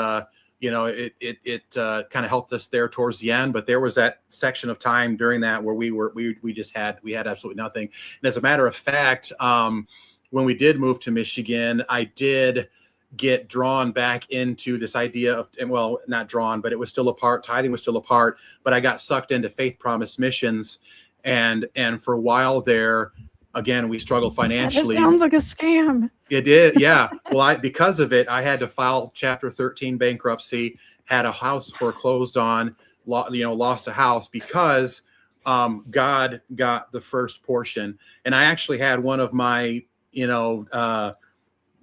It kind of helped us there towards the end, but there was that section of time during that where we had absolutely nothing. And as a matter of fact, when we did move to Michigan, I did get drawn back into this idea of, well, not drawn, but it was still a part, tithing was still a part, but I got sucked into Faith Promise Missions. And for a while there, again, we struggled financially. That just sounds like a scam. It did, yeah. Well, because of it, I had to file Chapter 13 bankruptcy, had a house foreclosed on, lost a house because God got the first portion. And I actually had one of my,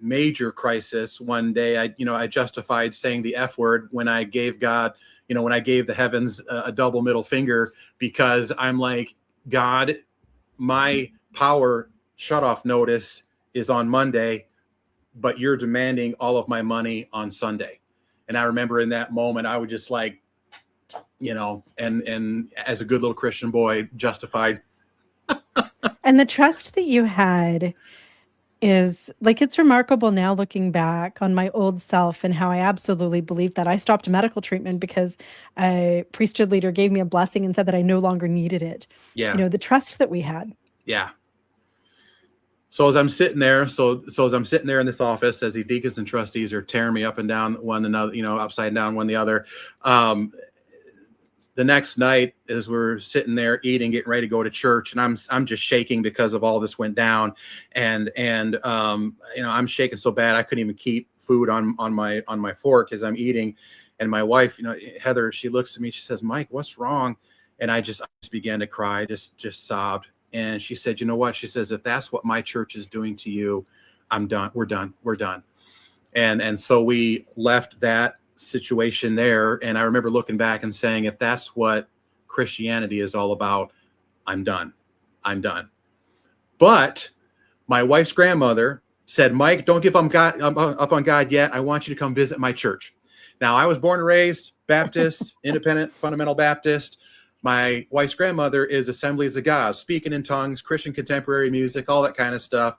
major crisis one day. I justified saying the F word when I gave God, when I gave the heavens a double middle finger, because I'm like, God, my power shutoff notice is on Monday, but you're demanding all of my money on Sunday. And I remember in that moment, I would just and as a good little Christian boy, justified. And the trust that you had is it's remarkable now looking back on my old self and how I absolutely believed that. I stopped medical treatment because a priesthood leader gave me a blessing and said that I no longer needed it. Yeah. The trust that we had. Yeah. So as I'm sitting there, in this office, as the deacons and trustees are tearing me up and down one another, upside down one the other. The next night, as we're sitting there eating, getting ready to go to church, and I'm just shaking because of all this went down, and I'm shaking so bad I couldn't even keep food on my fork as I'm eating. And my wife, Heather, she looks at me, she says, "Mike, what's wrong?" And I just began to cry, just sobbed. And she said, "You know what?" She says, "If that's what my church is doing to you, I'm done. We're done." And so we left that situation there. And I remember looking back and saying, if that's what Christianity is all about. I'm done. I'm done. But my wife's grandmother said, Mike, don't give up on God yet. I want you to come visit my church. Now, I was born and raised Baptist, independent, fundamental Baptist. My wife's grandmother is Assemblies of God, speaking in tongues, Christian contemporary music, all that kind of stuff.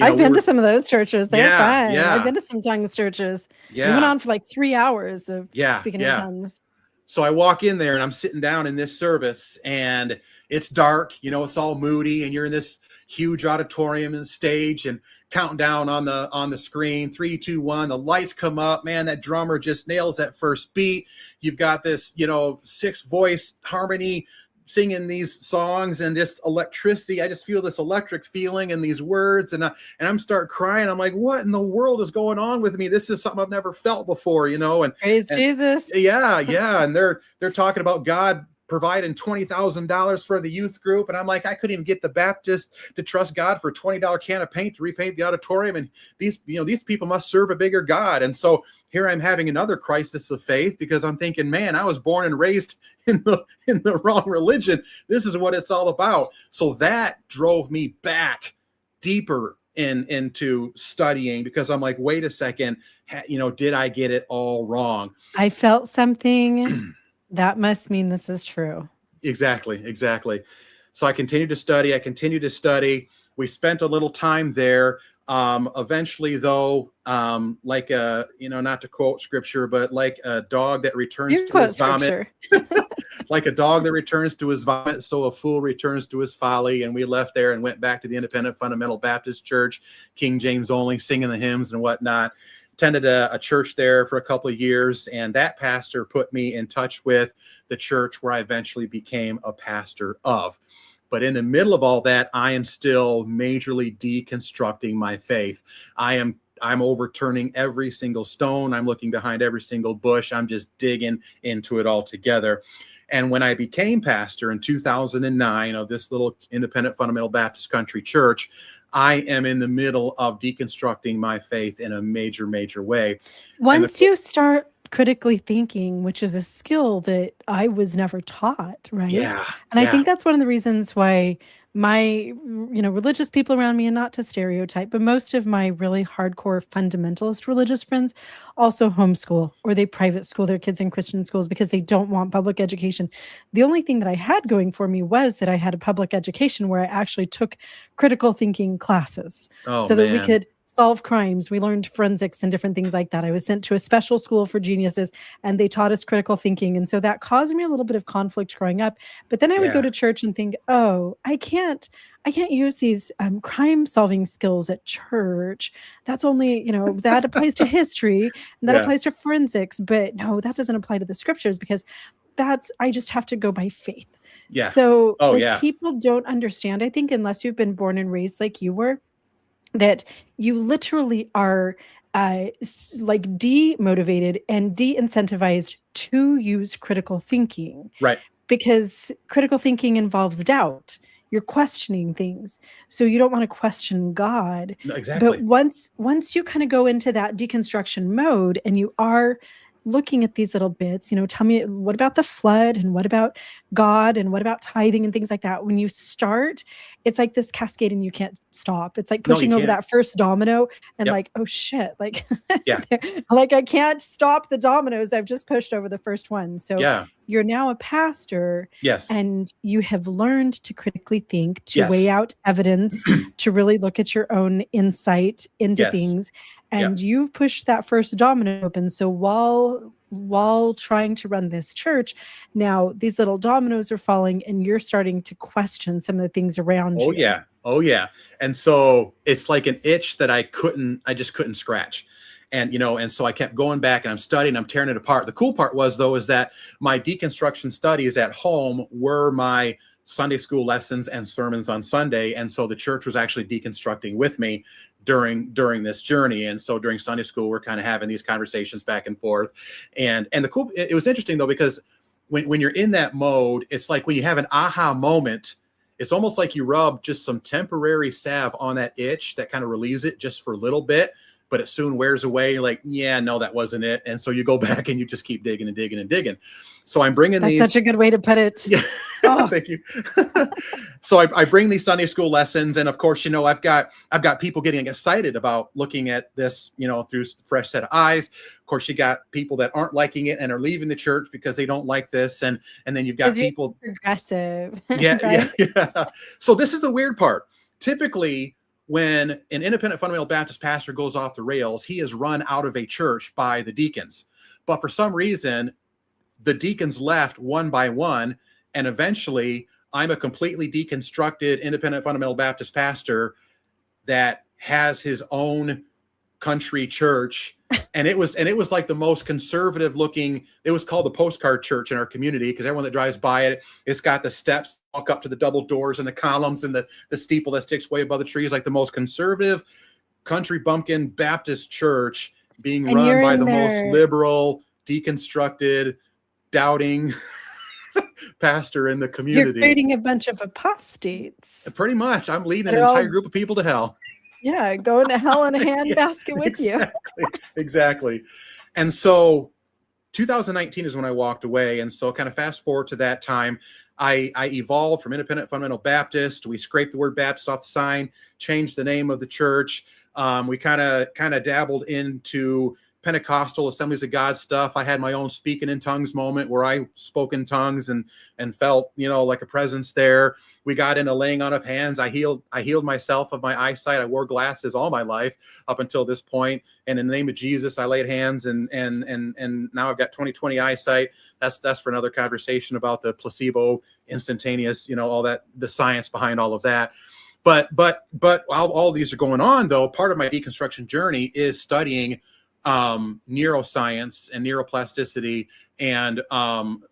I've been to some of those churches. They're fun. Yeah. I've been to some tongues churches. Yeah. We went on for like 3 hours of speaking in yeah. tongues. So I walk in there and I'm sitting down in this service and it's dark, you know, it's all moody and you're in this huge auditorium and stage and counting down on the screen, 3, 2, 1, the lights come up, man, that drummer just nails that first beat. You've got this, you know, 6-voice harmony singing these songs and this electricity. I just feel this electric feeling in these words and I'm start crying. I'm like, what in the world is going on with me? This is something I've never felt before, you know, and praise Jesus. Yeah. And they're talking about God providing $20,000 for the youth group. And I'm like, I couldn't even get the Baptist to trust God for a $20 can of paint to repaint the auditorium. And these people must serve a bigger God. And so here I'm having another crisis of faith because I'm thinking, man, I was born and raised in the wrong religion. This is what it's all about. So that drove me back deeper into studying because I'm like, wait a second, you know, did I get it all wrong? I felt something. That must mean this is true. Exactly. So I continued to study. We spent a little time there. Eventually, though, like not to quote scripture, but like a dog that returns to his vomit, like a dog that returns to his vomit, so a fool returns to his folly. And we left there and went back to the Independent Fundamental Baptist Church, King James only, singing the hymns and whatnot. Attended a church there for a couple of years, and that pastor put me in touch with the church where I eventually became a pastor of. But in the middle of all that, I am still majorly deconstructing my faith. I'm overturning every single stone. I'm looking behind every single bush. I'm just digging into it all together. And when I became pastor in 2009 of this little independent fundamental Baptist country church, I am in the middle of deconstructing my faith in a major, major way. Once you start critically thinking, which is a skill that I was never taught, right? Yeah. And I think that's one of the reasons why my, religious people around me, and not to stereotype, but most of my really hardcore fundamentalist religious friends also homeschool or they private school their kids in Christian schools because they don't want public education. The only thing that I had going for me was that I had a public education where I actually took critical thinking classes so that we could solve crimes. We learned forensics and different things like that. I was sent to a special school for geniuses and they taught us critical thinking. And so that caused me a little bit of conflict growing up. But then I would go to church and think, oh, I can't use these crime solving skills at church. That's only, that applies to history and that applies to forensics. But no, that doesn't apply to the scriptures because I just have to go by faith. Yeah. So people don't understand, I think, unless you've been born and raised like you were, that you literally are like demotivated and de-incentivized to use critical thinking. Right. Because critical thinking involves doubt. You're questioning things. So you don't want to question God. No, exactly. But once you kind of go into that deconstruction mode and you are looking at these little bits, tell me, what about the flood and what about God and what about tithing and things like that? When you start, it's like this cascade and you can't stop. It's like pushing over that first domino and like, oh shit, like, like I can't stop the dominoes. I've just pushed over the first one. So you're now a pastor and you have learned to critically think, to weigh out evidence, to really look at your own insight into things. And you've pushed that first domino open. So while trying to run this church, now these little dominoes are falling and you're starting to question some of the things around you. Oh yeah. And so it's like an itch that I just couldn't scratch. And, and so I kept going back and I'm studying, I'm tearing it apart. The cool part was that my deconstruction studies at home were my Sunday school lessons and sermons on Sunday. And so the church was actually deconstructing with me during this journey. And so during Sunday school, we're kind of having these conversations back and forth. And it was interesting though, because when you're in that mode, it's like when you have an aha moment, it's almost like you rub just some temporary salve on that itch that kind of relieves it just for a little bit. but it soon wears away. You're like, yeah, no, that wasn't it. And so you go back and you just keep digging and digging and digging. So I'm bringing That's such a good way to put it. Yeah. Oh. Thank you. So I bring these Sunday school lessons, and of course, I've got people getting excited about looking at this, through a fresh set of eyes. Of course, you got people that aren't liking it and are leaving the church because they don't like this, and then you've got people progressive. Yeah, right? yeah. So this is the weird part. Typically, when an independent fundamental Baptist pastor goes off the rails, he is run out of a church by the deacons. But for some reason, the deacons left one by one, and eventually I'm a completely deconstructed independent fundamental Baptist pastor that has his own country church. And it was like the most conservative looking, it was called the postcard church in our community, because everyone that drives by it, it's got the steps, walk up to the double doors and the columns and the steeple that sticks way above the trees, like the most conservative country bumpkin Baptist church being run by the most liberal, deconstructed, doubting pastor in the community. You're creating a bunch of apostates. Pretty much. I'm leading an entire group of people to hell. Yeah, going to hell in a handbasket with you. Exactly. And so 2019 is when I walked away. And so kind of fast forward to that time, I evolved from independent fundamental Baptist. We scraped the word Baptist off the sign, changed the name of the church. We kind of dabbled into Pentecostal Assemblies of God stuff. I had my own speaking in tongues moment where I spoke in tongues and felt, like a presence there. We got into laying on of hands. I healed myself of my eyesight. I wore glasses all my life up until this point. And in the name of Jesus, I laid hands and now I've got 20/20 eyesight. That's for another conversation about the placebo, instantaneous, all that, the science behind all of that. But while all these are going on, though, part of my deconstruction journey is studying neuroscience and neuroplasticity and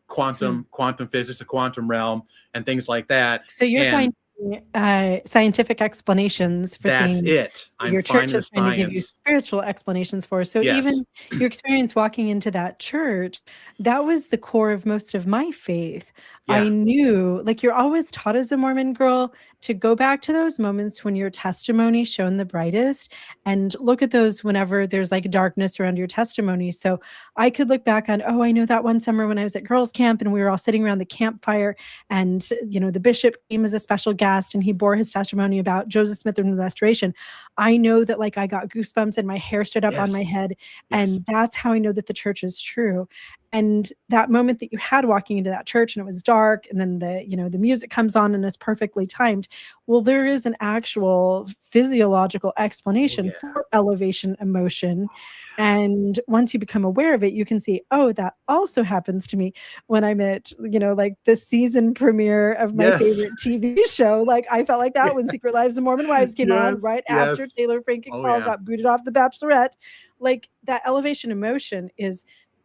quantum physics, the quantum realm, and things like that. So you're finding scientific explanations for things. That's it. Your church is trying to give you spiritual explanations for. So even your experience walking into that church, that was the core of most of my faith. Yeah. I knew, like, you're always taught as a Mormon girl to go back to those moments when your testimony shone the brightest and look at those whenever there's like darkness around your testimony. So I could look back on, I know that one summer when I was at girls camp and we were all sitting around the campfire and, the bishop came as a special guest and he bore his testimony about Joseph Smith and the Restoration. I know that, like, I got goosebumps and my hair stood up on my head. And that's how I know that the church is true. And that moment that you had walking into that church and it was dark and then the music comes on and it's perfectly timed. Well, there is an actual physiological explanation for elevation emotion. And once you become aware of it, you can see, that also happens to me when I'm at, like the season premiere of my favorite TV show. Like I felt like that when Secret Lives of Mormon Wives came on right after Taylor Franken Paul got booted off The Bachelorette. Like that elevation emotion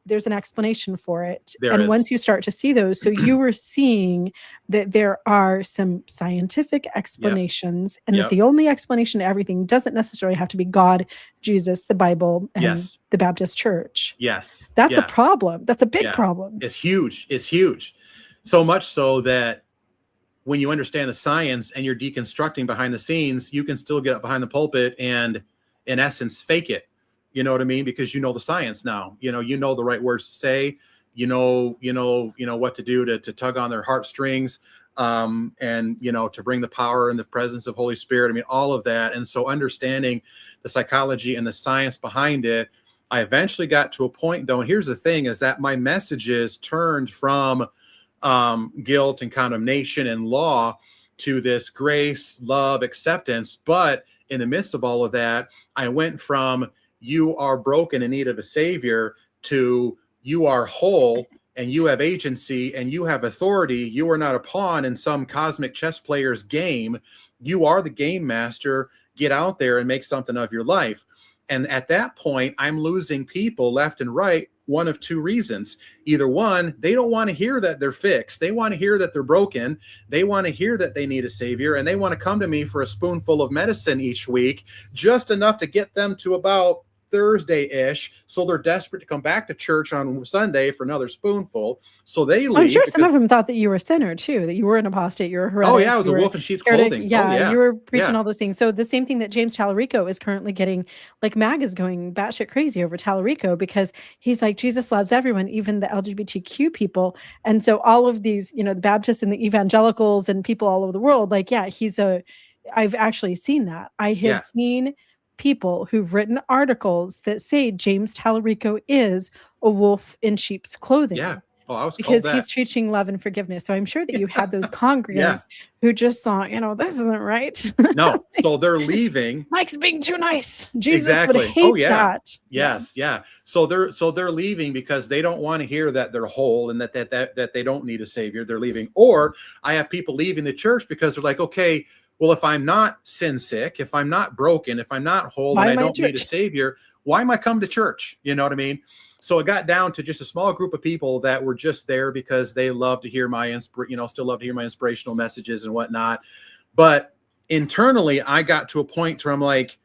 there's an explanation for it. Once you start to see those, so you were seeing that there are some scientific explanations and that the only explanation to everything doesn't necessarily have to be God, Jesus, the Bible, and the Baptist Church. Yes. That's a problem. That's a big problem. It's huge. It's huge. So much so that when you understand the science and you're deconstructing behind the scenes, you can still get up behind the pulpit and in essence fake it. You know what I mean? Because you know the science now. You know the right words to say. You know what to do to tug on their heartstrings, and to bring the power and the presence of Holy Spirit. I mean, all of that. And so, understanding the psychology and the science behind it, I eventually got to a point, though. And here's the thing: is that my messages turned from guilt and condemnation and law to this grace, love, acceptance. But in the midst of all of that, I went from you are broken in need of a savior to you are whole and you have agency and you have authority. You are not a pawn in some cosmic chess player's game. You are the game master. Get out there and make something of your life. And at that point, I'm losing people left and right. One of two reasons. Either one, they don't want to hear that they're fixed. They want to hear that they're broken. They want to hear that they need a savior. And they want to come to me for a spoonful of medicine each week, just enough to get them to about Thursday-ish. So they're desperate to come back to church on Sunday for another spoonful. So they I'm leave sure some because, of them thought that you were a sinner too, that you were an apostate, you were oh heretic, yeah, I was you a were wolf in sheep's heretic. clothing. Oh Yeah, yeah. you were preaching Yeah. all those things. So the same thing that James Tallarico is currently getting, like MAG is going batshit crazy over Tallarico because he's like, Jesus loves everyone, even the LGBTQ people. And so all of these, you know, the Baptists and the evangelicals and people all over the world, like, yeah, I've actually seen that. I have Yeah. seen people who've written articles that say James Tallarico is a wolf in sheep's Yeah. clothing Oh, I was told because that. he's preaching love and forgiveness. So I'm sure that you had those Yeah. congregants who just saw, you know, this isn't right. No. So they're leaving. Mike's being too nice. Jesus would Exactly. Oh hate yeah. that. Yeah. Yes. Yeah. So they're leaving because they don't want to hear that they're whole and that they don't need a savior. They're leaving. Or I have people leaving the church because they're like, okay, well, if I'm not sin sick, if I'm not broken, if I'm not whole, Why and I am I at don't need a church? savior, why am I come to church? You know what I mean? So it got down to just a small group of people that were just there because they love to hear still love to hear my inspirational messages and whatnot. But internally, I got to a point where I'm like,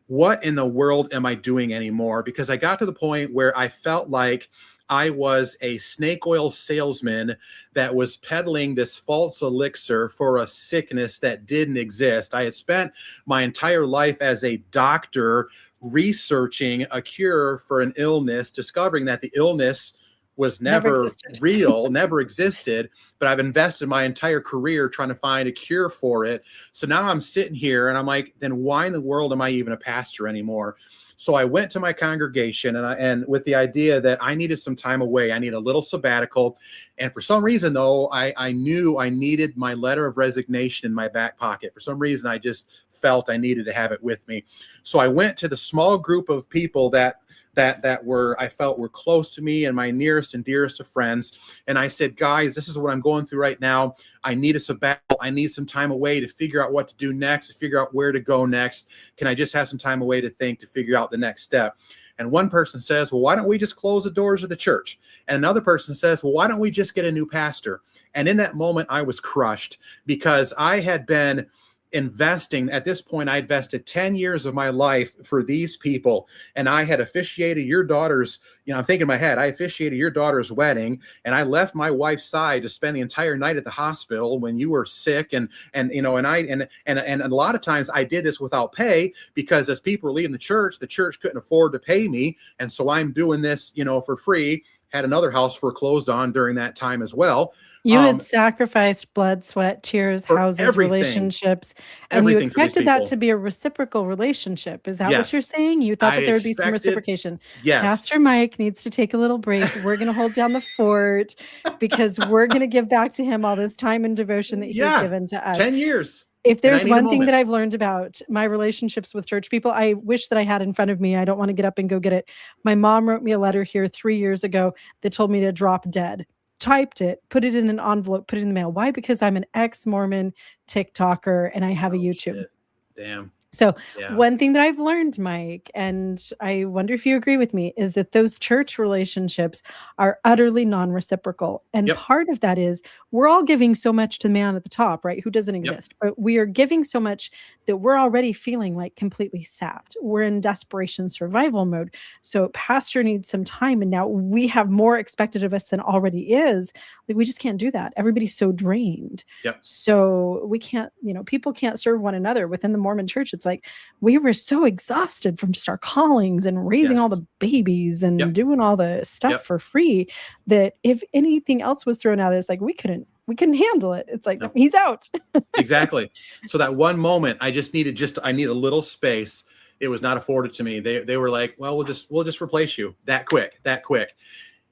what in the world am I doing anymore? Because I got to the point where I felt like I was a snake oil salesman that was peddling this false elixir for a sickness that didn't exist. I had spent my entire life as a doctor researching a cure for an illness, discovering that the illness was Never never existed. real, never existed, but I've invested my entire career trying to find a cure for it. So now I'm sitting here and I'm like, then why in the world am I even a pastor anymore? So I went to my congregation and with the idea that I needed some time away. I need a little sabbatical. And for some reason, though, I knew I needed my letter of resignation in my back pocket. For some reason, I just felt I needed to have it with me. So I went to the small group of people that I felt were close to me and my nearest and dearest of friends. And I said, guys, this is what I'm going through right now. I need a sabbatical. I need some time away to figure out what to do next, to figure out where to go next. Can I just have some time away to think, to figure out the next step? And one person says, well, why don't we just close the doors of the church? And another person says, well, why don't we just get a new pastor? And in that moment, I was crushed because I had been investing. At this point, I invested 10 years of my life for these people. And I had officiated your daughter's, I'm thinking in my head, I officiated your daughter's wedding. And I left my wife's side to spend the entire night at the hospital when you were sick. And a lot of times I did this without pay because as people were leaving the church couldn't afford to pay me. And so I'm doing this, for free. Had another house foreclosed on during that time as well. You had sacrificed blood, sweat, tears, For houses, everything. relationships, and you Everything for these expected that people. to be a reciprocal relationship. Is that what you're Yes. saying? You thought I that there would be some expected- reciprocation. Yes. Pastor Mike needs to take a little break. We're going to hold down the fort because we're going to give back to him all this time and devotion that he has given to us. 10 years. If there's And I need a one thing moment. that I've learned about my relationships with church people, I wish that I had in front of me. I don't want to get up and go get it. My mom wrote me a letter here 3 years ago that told me to drop dead. Typed it, put it in an envelope, put it in the mail. Why? Because I'm an ex-Mormon TikToker and I have a YouTube. Shit. Damn. So Yeah. one thing that I've learned, Mike, and I wonder if you agree with me, is that those church relationships are utterly non-reciprocal. And Yep. part of that is we're all giving so much to the man at the top, right? Who doesn't exist, but we are giving so much that we're already feeling like completely sapped. We're in desperation survival mode. So pastor needs some time. And now we have more expected of us than already is. Like we just can't do that. Everybody's so drained. Yep. So we can't, people can't serve one another within the Mormon church. It's like we were so exhausted from just our callings and raising all the babies and doing all the stuff for free that if anything else was thrown at us, like we couldn't handle it. It's like, he's out. Exactly. So that one moment, I need a little space. It was not afforded to me. They were like, well, we'll just replace you that quick.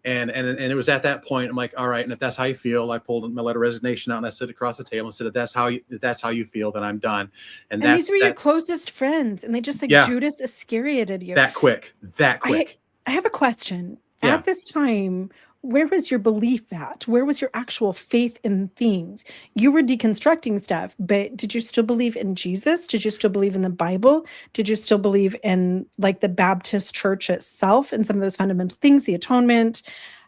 And it was at that point, I'm like, all right. And if that's how you feel, I pulled my letter of resignation out and I sit across the table and said, if that's how you feel, then I'm done. And these were your closest friends. And they just Judas Iscarioted you. That quick. I have a question. Yeah. At this time, where was your belief at? Where was your actual faith in things? You were deconstructing stuff, but did you still believe in Jesus? Did you still believe in the Bible? Did you still believe in the Baptist church itself and some of those fundamental things, the atonement,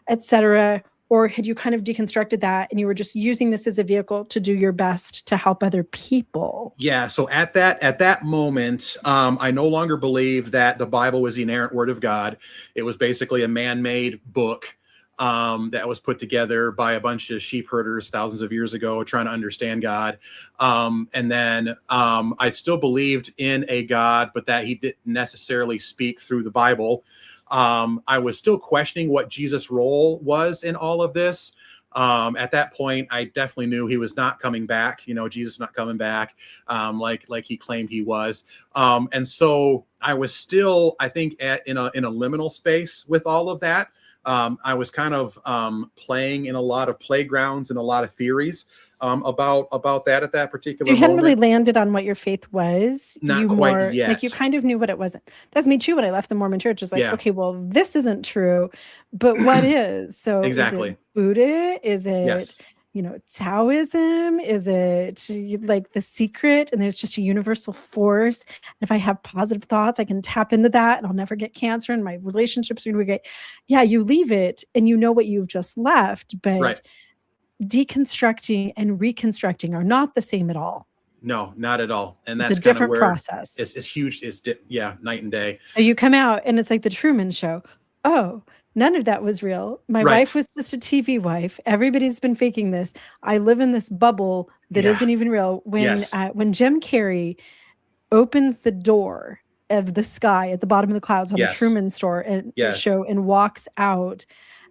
etc.? Or had you kind of deconstructed that and you were just using this as a vehicle to do your best to help other people? Yeah. So at that moment, I no longer believed that the Bible was the inerrant word of God. It was basically a man-made book that was put together by a bunch of sheep herders thousands of years ago trying to understand God. And then I still believed in a God, but that he didn't necessarily speak through the Bible. I was still questioning what Jesus' role was in all of this. At that point, I definitely knew he was not coming back. Jesus not coming back, like he claimed he was. And so I was still, I think, in a liminal space with all of that. I was kind of playing in a lot of playgrounds and a lot of theories about that at that particular So you hadn't moment. really landed on what your faith was. Not You quite more yet. like you kind of knew what it wasn't. That's me too. When I left the Mormon church, it's like, Yeah. okay, well, this isn't true, but what is? So Exactly. is it Buddha? Is it, Yes. Taoism? Is it like The Secret? And there's just a universal force. And if I have positive thoughts, I can tap into that and I'll never get cancer and my relationships are going to be great. Yeah, you leave it and you know what you've just left, but Right. deconstructing and reconstructing are not the same at all. No, not at all. And It's that's a kind of different where process. it's huge. Night and day. So you come out and it's like the Truman Show. Oh, none of that was real. My Right. wife was just a TV wife. Everybody's been faking this. I live in this bubble that Yeah. isn't even real. Yes. When Jim Carrey opens the door of the sky at the bottom of the clouds on Yes. the Truman show and walks out,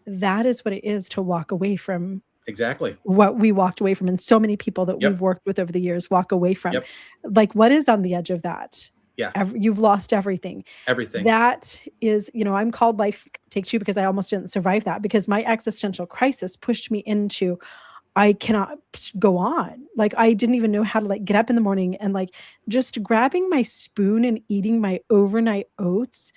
that is what it is to walk away from Exactly. what we walked away from. And so many people that Yep. we've worked with over the years walk away from. Yep. Like, what is on the edge of that? Yeah. You've lost everything. Everything. That is, I'm called Life Take Two because I almost didn't survive that, because my existential crisis pushed me into, I cannot go on. Like, I didn't even know how to get up in the morning, and just grabbing my spoon and eating my overnight oats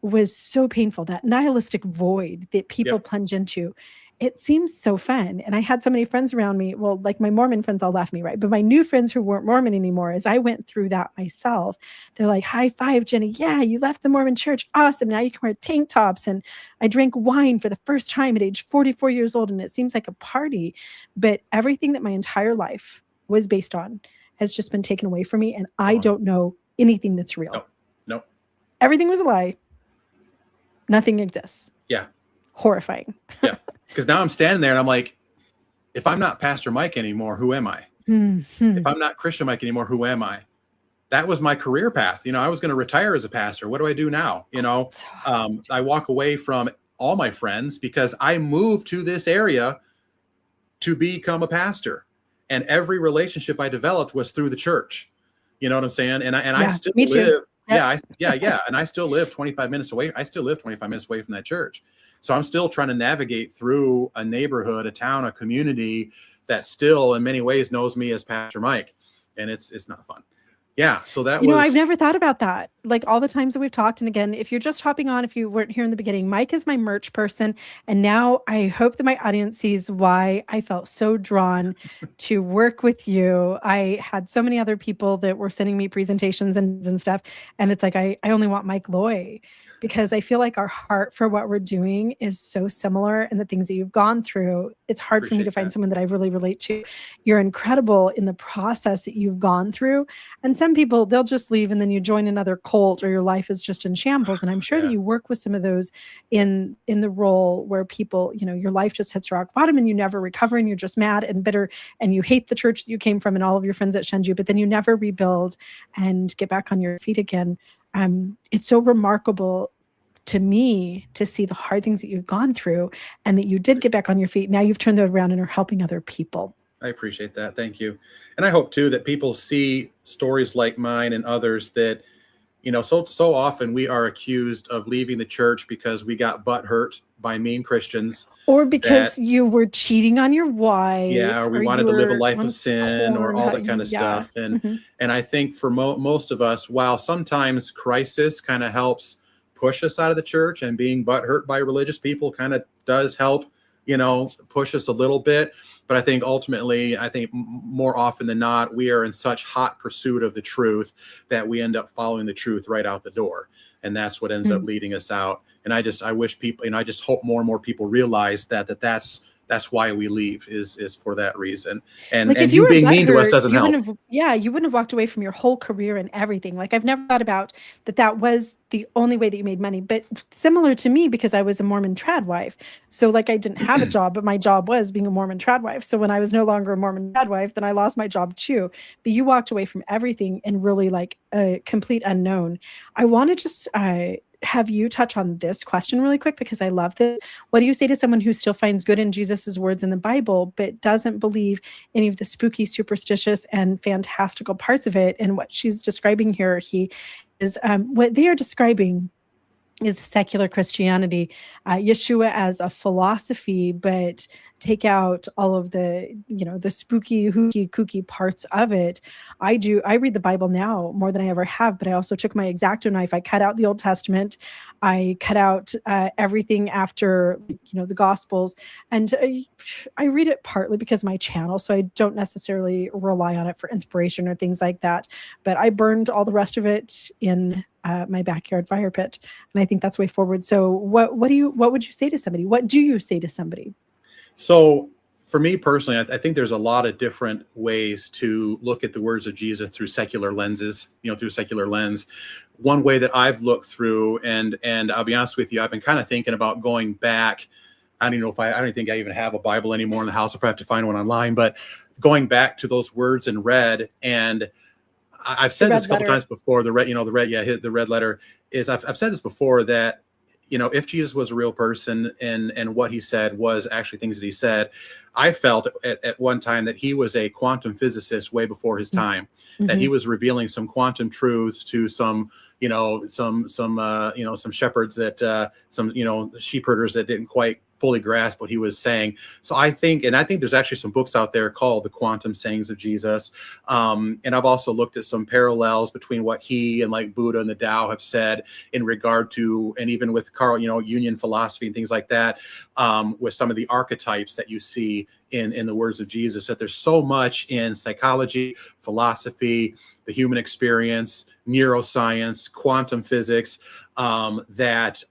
was so painful. That nihilistic void that people Yep. plunge into. It seems so fun. And I had so many friends around me. Well, like my Mormon friends all left me, right? But my new friends who weren't Mormon anymore, as I went through that myself, they're like, high five, Jenny. Yeah, you left the Mormon church. Awesome. Now you can wear tank tops. And I drank wine for the first time at age 44 years old. And it seems like a party. But everything that my entire life was based on has just been taken away from me. And I don't know anything that's real. No. Everything was a lie. Nothing exists. Yeah. Horrifying. Yeah. Because now I'm standing there and I'm like, if I'm not Pastor Mike anymore, who am I? Mm-hmm. If I'm not Christian Mike anymore, who am I? That was my career path. I was going to retire as a pastor. What do I do now? I walk away from all my friends because I moved to this area to become a pastor. And every relationship I developed was through the church. You know what I'm saying? And I still me too. live. Yep. Yeah. And I still live 25 minutes away. I still live 25 minutes away from that church. So I'm still trying to navigate through a neighborhood, a town, a community that still in many ways knows me as Pastor Mike. And it's not fun. Yeah. So that was, I've never thought about that. Like all the times that we've talked. And again, if you're just hopping on, if you weren't here in the beginning, Mike is my merch person. And now I hope that my audience sees why I felt so drawn to work with you. I had so many other people that were sending me presentations and stuff. And it's like, I only want Mike Loy, because I feel like our heart for what we're doing is so similar, and the things that you've gone through, it's hard for me to find someone that I really relate to. You're incredible in the process that you've gone through. And some people, they'll just leave and then you join another cult, or your life is just in shambles. And I'm sure that you work with some of those in the role where people, your life just hits rock bottom and you never recover, and you're just mad and bitter and you hate the church that you came from and all of your friends that shunned you, but then you never rebuild and get back on your feet again. It's so remarkable to me to see the hard things that you've gone through and that you did get back on your feet. Now you've turned that around and are helping other people. I appreciate that. Thank you. And I hope too that people see stories like mine and others that, so often we are accused of leaving the church because we got butt hurt by mean Christians. Or because you were cheating on your wife. Yeah, or we wanted to live a life of sin or all that kind of stuff. And I think for most of us, while sometimes crisis kind of helps push us out of the church, and being butthurt by religious people kind of does help, push us a little bit. But I think ultimately, more often than not, we are in such hot pursuit of the truth that we end up following the truth right out the door. And that's what ends up leading us out. And I wish people, I just hope more and more people realize that's that's why we leave, is for that reason. And Like, if and you you were being mean to us butthurt, doesn't you help. wouldn't have, yeah, you wouldn't have walked away from your whole career and everything. Like, I've never thought about that that was the only way that you made money. But similar to me, because I was a Mormon trad wife. So, like, I didn't have a job, but my job was being a Mormon trad wife. So when I was no longer a Mormon trad wife, then I lost my job too. But you walked away from everything and really like a complete unknown. I want to just have you touch on this question really quick because I love this. What do you say to someone who still finds good in Jesus's words in the Bible, but doesn't believe any of the spooky, superstitious, and fantastical parts of it? And what she's describing here, he is what they are describing is secular Christianity, Yeshua as a philosophy, but take out all of the, the spooky, hooky, kooky parts of it. I read the Bible now more than I ever have, but I also took my X-Acto knife. I cut out the Old Testament. I cut out everything after, the Gospels. And I read it partly because of my channel, so I don't necessarily rely on it for inspiration or things like that. But I burned all the rest of it in my backyard fire pit. And I think that's way forward. So what would you say to somebody? What do you say to somebody? So for me personally, I think there's a lot of different ways to look at the words of Jesus through secular lenses, through a secular lens. One way that I've looked through, and I'll be honest with you, I've been kind of thinking about going back. I don't think I even have a Bible anymore in the house. I'll probably have to find one online, but going back to those words in red. And I've said this a couple times before, the red letter is, I've said this before, that if Jesus was a real person and what he said was actually things that he said, I felt at one time that he was a quantum physicist way before his time, that he was revealing some quantum truths to some shepherds that some sheep herders that didn't quite fully grasp what he was saying. So I think there's actually some books out there called The Quantum Sayings of Jesus. And I've also looked at some parallels between what he and like Buddha and the Tao have said in regard to, and even with Carl, Union philosophy and things like that, with some of the archetypes that you see in the words of Jesus, that there's so much in psychology, philosophy, the human experience, neuroscience, quantum physics, that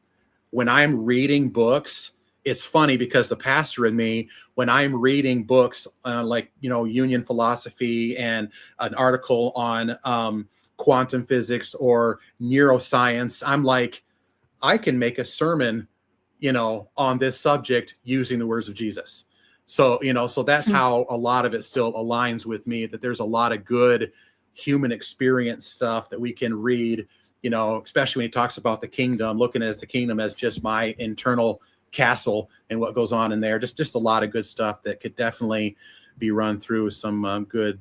when I'm reading books, it's funny because the pastor in me, when I'm reading books like, Union philosophy and an article on quantum physics or neuroscience, I'm like, I can make a sermon, on this subject using the words of Jesus. So, so that's how a lot of it still aligns with me, that there's a lot of good human experience stuff that we can read, especially when he talks about the kingdom, looking at the kingdom as just my internal castle and what goes on in there. Just a lot of good stuff that could definitely be run through some good,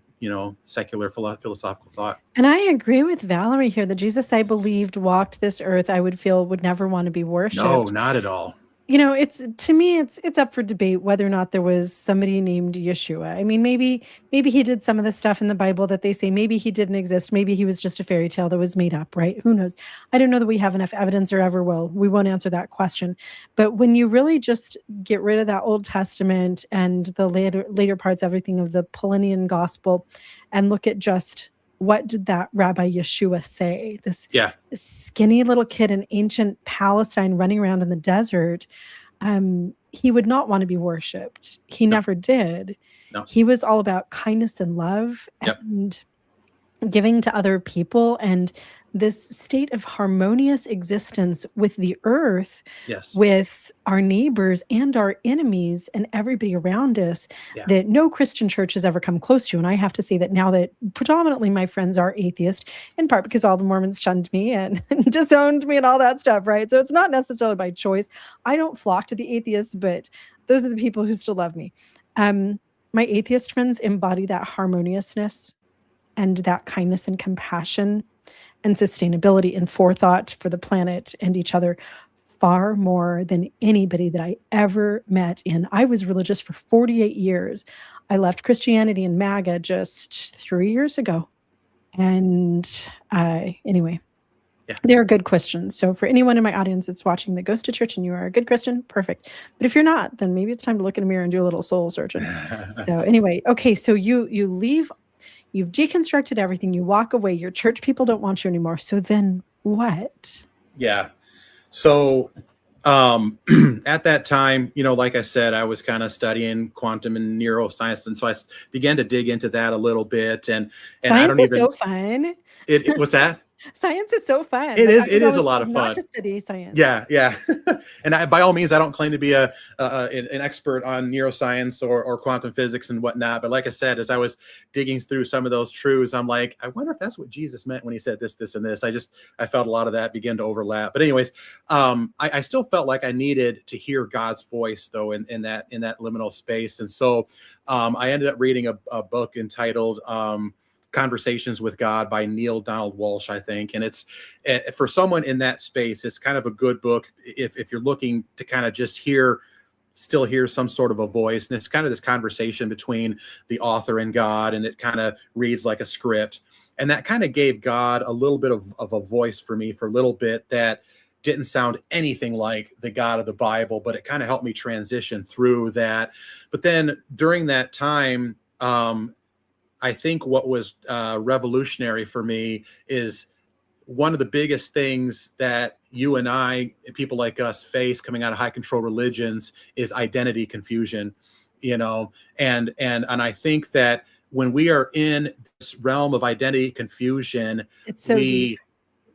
secular philosophical thought. And I agree with Valerie here that Jesus, I believed, walked this earth, I would feel would never want to be worshipped. No, not at all. It's, to me, it's up for debate whether or not there was somebody named Yeshua. I mean, maybe he did some of the stuff in the Bible that they say maybe he didn't exist. Maybe he was just a fairy tale that was made up, right? Who knows? I don't know that we have enough evidence or ever will. We won't answer that question. But when you really just get rid of that Old Testament and the later parts, everything of the Pauline gospel, and look at just what did that Rabbi Yeshua say? This skinny little kid in ancient Palestine running around in the desert. He would not want to be worshipped. He never did. No. He was all about kindness and love and giving to other people, and this state of harmonious existence with the earth, with our neighbors and our enemies and everybody around us, that no Christian church has ever come close to. And I have to say that now that predominantly my friends are atheist, in part because all the Mormons shunned me and disowned me and all that stuff, right? So it's not necessarily by choice. I don't flock to the atheists, but those are the people who still love me. My atheist friends embody that harmoniousness and that kindness and compassion and sustainability and forethought for the planet and each other far more than anybody that I ever met. I was religious for 48 years. I left Christianity and MAGA just 3 years ago. And anyway, they're good Christians. So for anyone in my audience that's watching that goes to church and you are a good Christian, perfect. But if you're not, then maybe it's time to look in the mirror and do a little soul searching. So anyway, okay, so you leave. You've deconstructed everything. You walk away. Your church people don't want you anymore. So then what? Yeah. So At that time, like I said, I was kind of studying quantum and neuroscience, and so I began to dig into that a little bit. And I Science don't is so even fun. what's that? Science is so fun. It Like, is. I was It is a always lot told of not fun. to study science. Yeah, yeah. And by all means, I don't claim to be an expert on neuroscience or quantum physics and whatnot. But like I said, as I was digging through some of those truths, I'm like, I wonder if that's what Jesus meant when he said this, this, and this. I felt a lot of that begin to overlap. But anyways, I still felt like I needed to hear God's voice though in that liminal space. And so I ended up reading a book entitled Conversations with God by Neil Donald Walsh, I think. And it's for someone in that space, it's kind of a good book if you're looking to kind of just still hear some sort of a voice. And it's kind of this conversation between the author and God, and it kind of reads like a script. And that kind of gave God a little bit of a voice for me for a little bit that didn't sound anything like the God of the Bible, but it kind of helped me transition through that. But then during that time, I think what was revolutionary for me is one of the biggest things that you and I, people like us, face coming out of high control religions is identity confusion, and I think that when we are in this realm of identity confusion, It's so deep.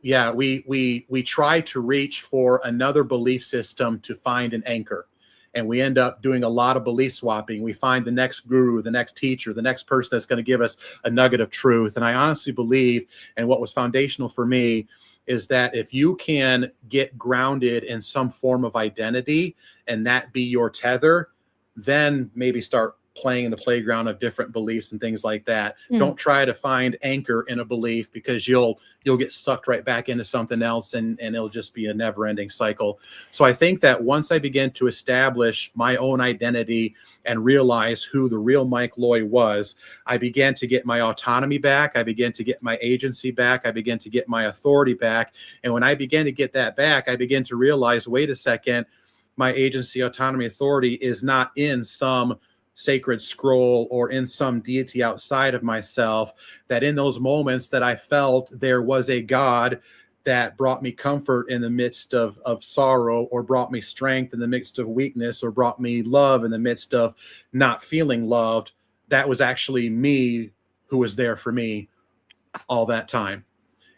we try to reach for another belief system to find an anchor. And we end up doing a lot of belief swapping. We find the next guru, the next teacher, the next person that's going to give us a nugget of truth. And I honestly believe, and what was foundational for me, is that if you can get grounded in some form of identity and that be your tether, then maybe start playing in the playground of different beliefs and things like that. Don't try to find anchor in a belief, because you'll get sucked right back into something else, and it'll just be a never-ending cycle. So I think that once I began to establish my own identity and realize who the real Mike Loy was, I began to get my autonomy back. I began to get my agency back. I began to get my authority back. And when I began to get that back, I began to realize, wait a second, my agency, autonomy, authority is not in some sacred scroll or in some deity outside of myself. That in those moments that I felt there was a God that brought me comfort in the midst of sorrow, or brought me strength in the midst of weakness, or brought me love in the midst of not feeling loved, that was actually me who was there for me all that time.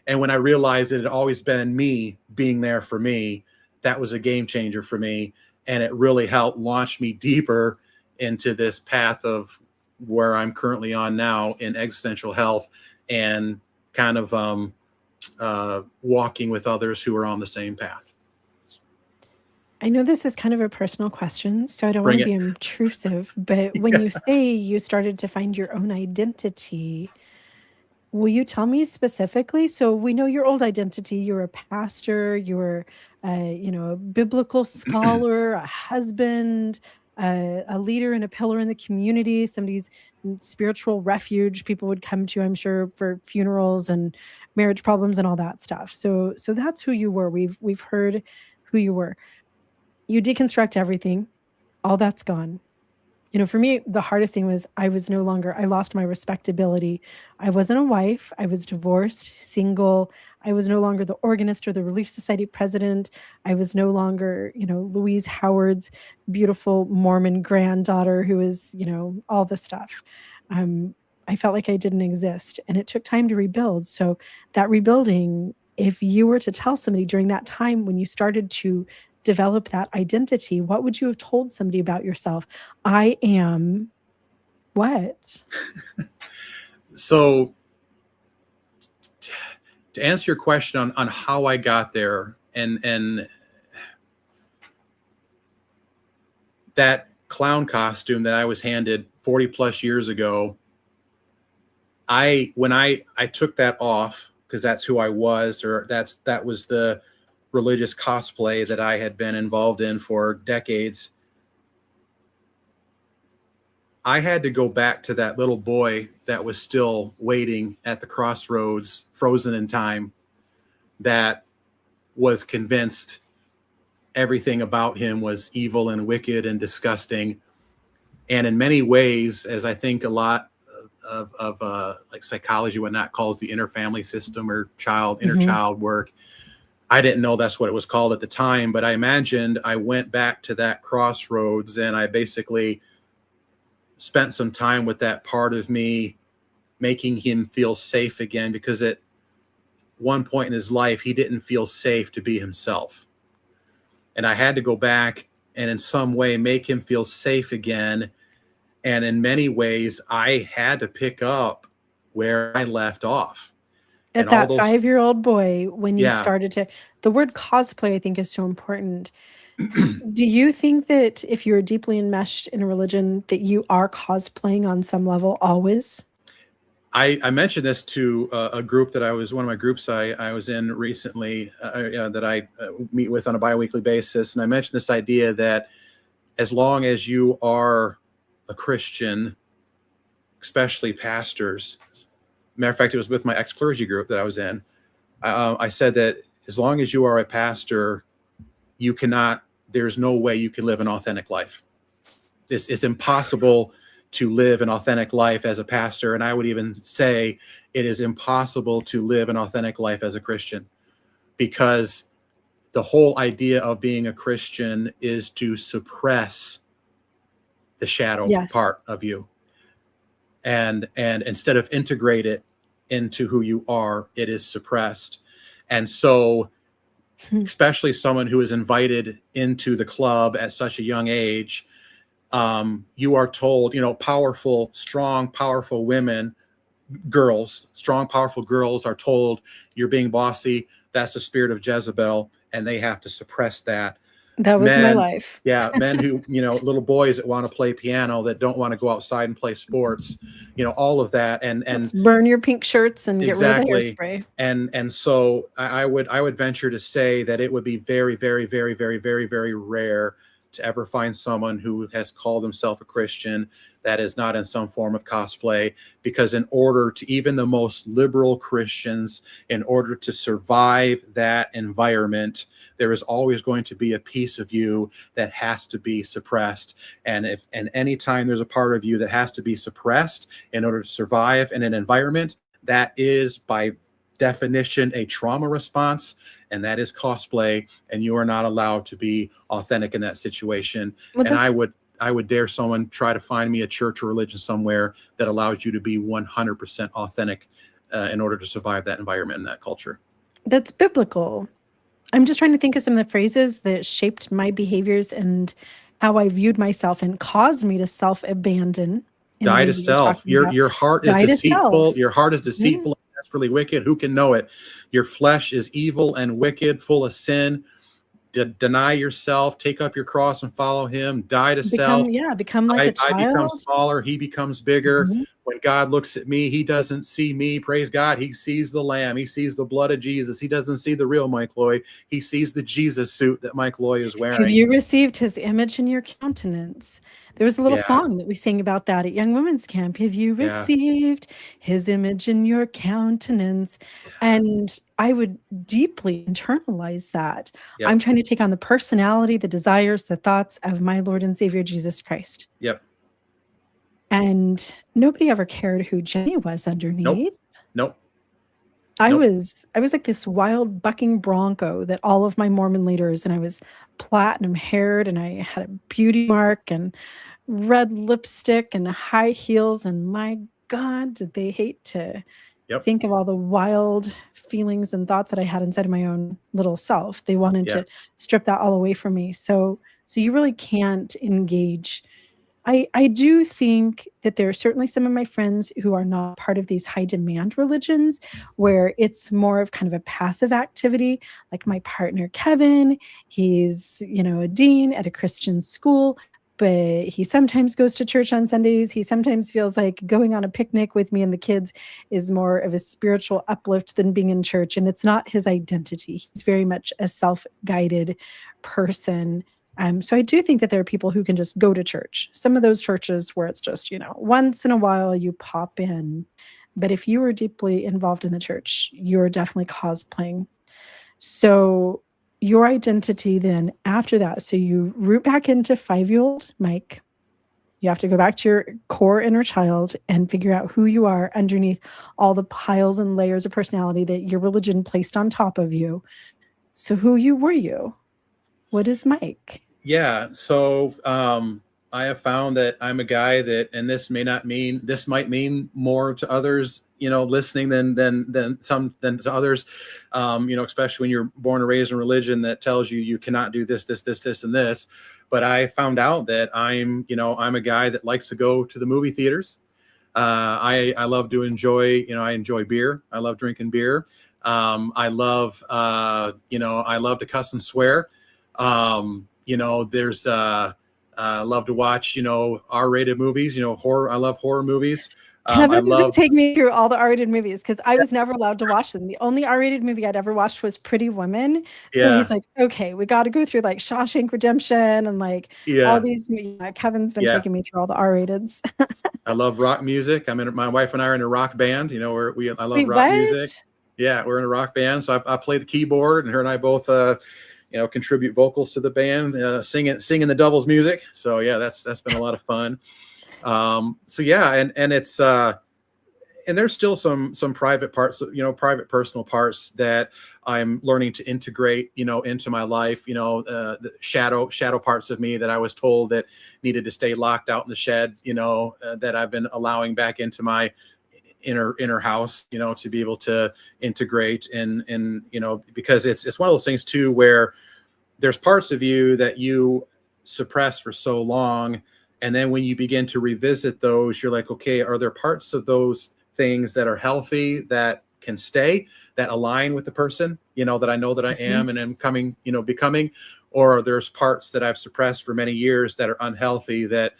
And when I realized it had always been me being there for me, that was a game changer for me. And it really helped launch me deeper into this path of where I'm currently on now in existential health, and kind of walking with others who are on the same path. I know this is kind of a personal question, so I don't want Bring to be it. intrusive, but when you say you started to find your own identity, will you tell me specifically? So we know your old identity. You're a pastor, you're a biblical scholar, a husband, a leader and a pillar in the community, somebody's spiritual refuge. People would come to, I'm sure, for funerals and marriage problems and all that stuff. So that's who you were. We've heard who you were. You deconstruct everything. All that's gone. For me, the hardest thing was I lost my respectability. I wasn't a wife. I was divorced, single. I was no longer the organist or the Relief Society president. I was no longer, Louise Howard's beautiful Mormon granddaughter who is, all this stuff. I felt like I didn't exist, and it took time to rebuild. So that rebuilding, if you were to tell somebody during that time when you started to develop that identity, what would you have told somebody about yourself? I am what? So to answer your question on how I got there, and that clown costume that I was handed 40 plus years ago, when I took that off, because that's who I was, or that was the religious cosplay that I had been involved in for decades, I had to go back to that little boy that was still waiting at the crossroads, frozen in time, that was convinced everything about him was evil and wicked and disgusting. And in many ways, as I think a lot of like psychology, whatnot, calls the inner family system or inner child work, I didn't know that's what it was called at the time, but I imagined I went back to that crossroads and I basically spent some time with that part of me, making him feel safe again, because at one point in his life, he didn't feel safe to be himself. And I had to go back and in some way make him feel safe again. And in many ways, I had to pick up where I left off. At And all that those, 5-year-old boy, when you yeah. started to the word cosplay, I think, is so important. Do you think that if you're deeply enmeshed in a religion, that you are cosplaying on some level always? I mentioned this to a group that one of my groups I was in recently, that I meet with on a biweekly basis. And I mentioned this idea that as long as you are a Christian, especially pastors, matter of fact, it was with my ex-clergy group that I was in. I said that as long as you are a pastor, there's no way you can live an authentic life. It's impossible to live an authentic life as a pastor. And I would even say it is impossible to live an authentic life as a Christian, because the whole idea of being a Christian is to suppress the shadow Yes. part of you. And instead of integrate it into who you are, it is suppressed. And so, especially someone who is invited into the club at such a young age, you are told, powerful, strong, powerful strong, powerful girls are told you're being bossy. That's the spirit of Jezebel, and they have to suppress that. That was my life. Men who, little boys that want to play piano, that don't want to go outside and play sports, all of that. And Let's burn your pink shirts and get rid of the exactly. hairspray. And so I would venture to say that it would be very, very, very, very, very, very rare to ever find someone who has called himself a Christian that is not in some form of cosplay, because in order to, even the most liberal Christians, in order to survive that environment, there is always going to be a piece of you that has to be suppressed. And anytime there's a part of you that has to be suppressed in order to survive in an environment, that is by definition a trauma response, and that is cosplay, and you are not allowed to be authentic in that situation. Well, And I would dare someone try to find me a church or religion somewhere that allows you to be 100% authentic in order to survive that environment and that culture. that's biblical. I'm just trying to think of some of the phrases that shaped my behaviors and how I viewed myself and caused me to self-abandon in the Die way to that you're self. talking about. Your heart is Die to self. deceitful. Your heart is Yeah. deceitful and desperately wicked. Who can know it? Your flesh is evil and wicked, full of sin. Deny yourself, take up your cross and follow him. Die to self. Become like a I become child. smaller, he becomes bigger. Mhm. When God looks at me, he doesn't see me. Praise God. He sees the lamb. He sees the blood of Jesus. He doesn't see the real Mike Loy. He sees the Jesus suit that Mike Loy is Have wearing. you received his image in your countenance? There was a little Yeah. song that we sang about that at Young Women's Camp. Have you Yeah. received his image in your countenance? And I would deeply internalize that. Yep. I'm trying to take on the personality, the desires, the thoughts of my Lord and Savior Jesus Christ. Yep. And nobody ever cared who Jenny was underneath. Nope. I was like this wild bucking bronco that all of my Mormon leaders, and I was platinum haired, and I had a beauty mark and red lipstick and high heels, and my God, did they hate to Yep. think of all the wild feelings and thoughts that I had inside of my own little self. They wanted Yeah. to strip that all away from me. So you really can't engage. I do think that there are certainly some of my friends who are not part of these high demand religions where it's more of kind of a passive activity. Like my partner, Kevin, he's, a dean at a Christian school, but he sometimes goes to church on Sundays. He sometimes feels like going on a picnic with me and the kids is more of a spiritual uplift than being in church. And it's not his identity. He's very much a self-guided person. So I do think that there are people who can just go to church. Some of those churches where it's just, once in a while you pop in. But if you were deeply involved in the church, you're definitely cosplaying. So your identity then after that, so you root back into 5-year-old Mike. You have to go back to your core inner child and figure out who you are underneath all the piles and layers of personality that your religion placed on top of you. So were you? What is Mike? Yeah. So I have found that I'm a guy that, and this might mean more to others, listening than to others, especially when you're born and raised in religion that tells you cannot do this, and this. But I found out that I'm a guy that likes to go to the movie theaters. I love to enjoy, I enjoy beer. I love drinking beer. I love to cuss and swear. There's love to watch, R-rated movies, horror. I love horror movies. Kevin's been taking me through all the R-rated movies because I was never allowed to watch them. The only R-rated movie I'd ever watched was Pretty Woman. So he's like, okay, we got to go through like Shawshank Redemption and like all these. Yeah, Kevin's been taking me through all the R-rateds. I love rock music. My wife and I are in a rock band. I love rock music. Yeah, we're in a rock band. So I play the keyboard, and her and I both, contribute vocals to the band, singing the doubles music. So yeah, that's been a lot of fun. So yeah, and it's and there's still some private parts, private personal parts that I'm learning to integrate, into my life, the shadow parts of me that I was told that needed to stay locked out in the shed, that I've been allowing back into my inner house, to be able to integrate and because it's one of those things too, where there's parts of you that you suppress for so long. And then when you begin to revisit those, you're like, okay, are there parts of those things that are healthy, that can stay, that align with the person, that I know that I am and am becoming, or there's parts that I've suppressed for many years that are unhealthy, that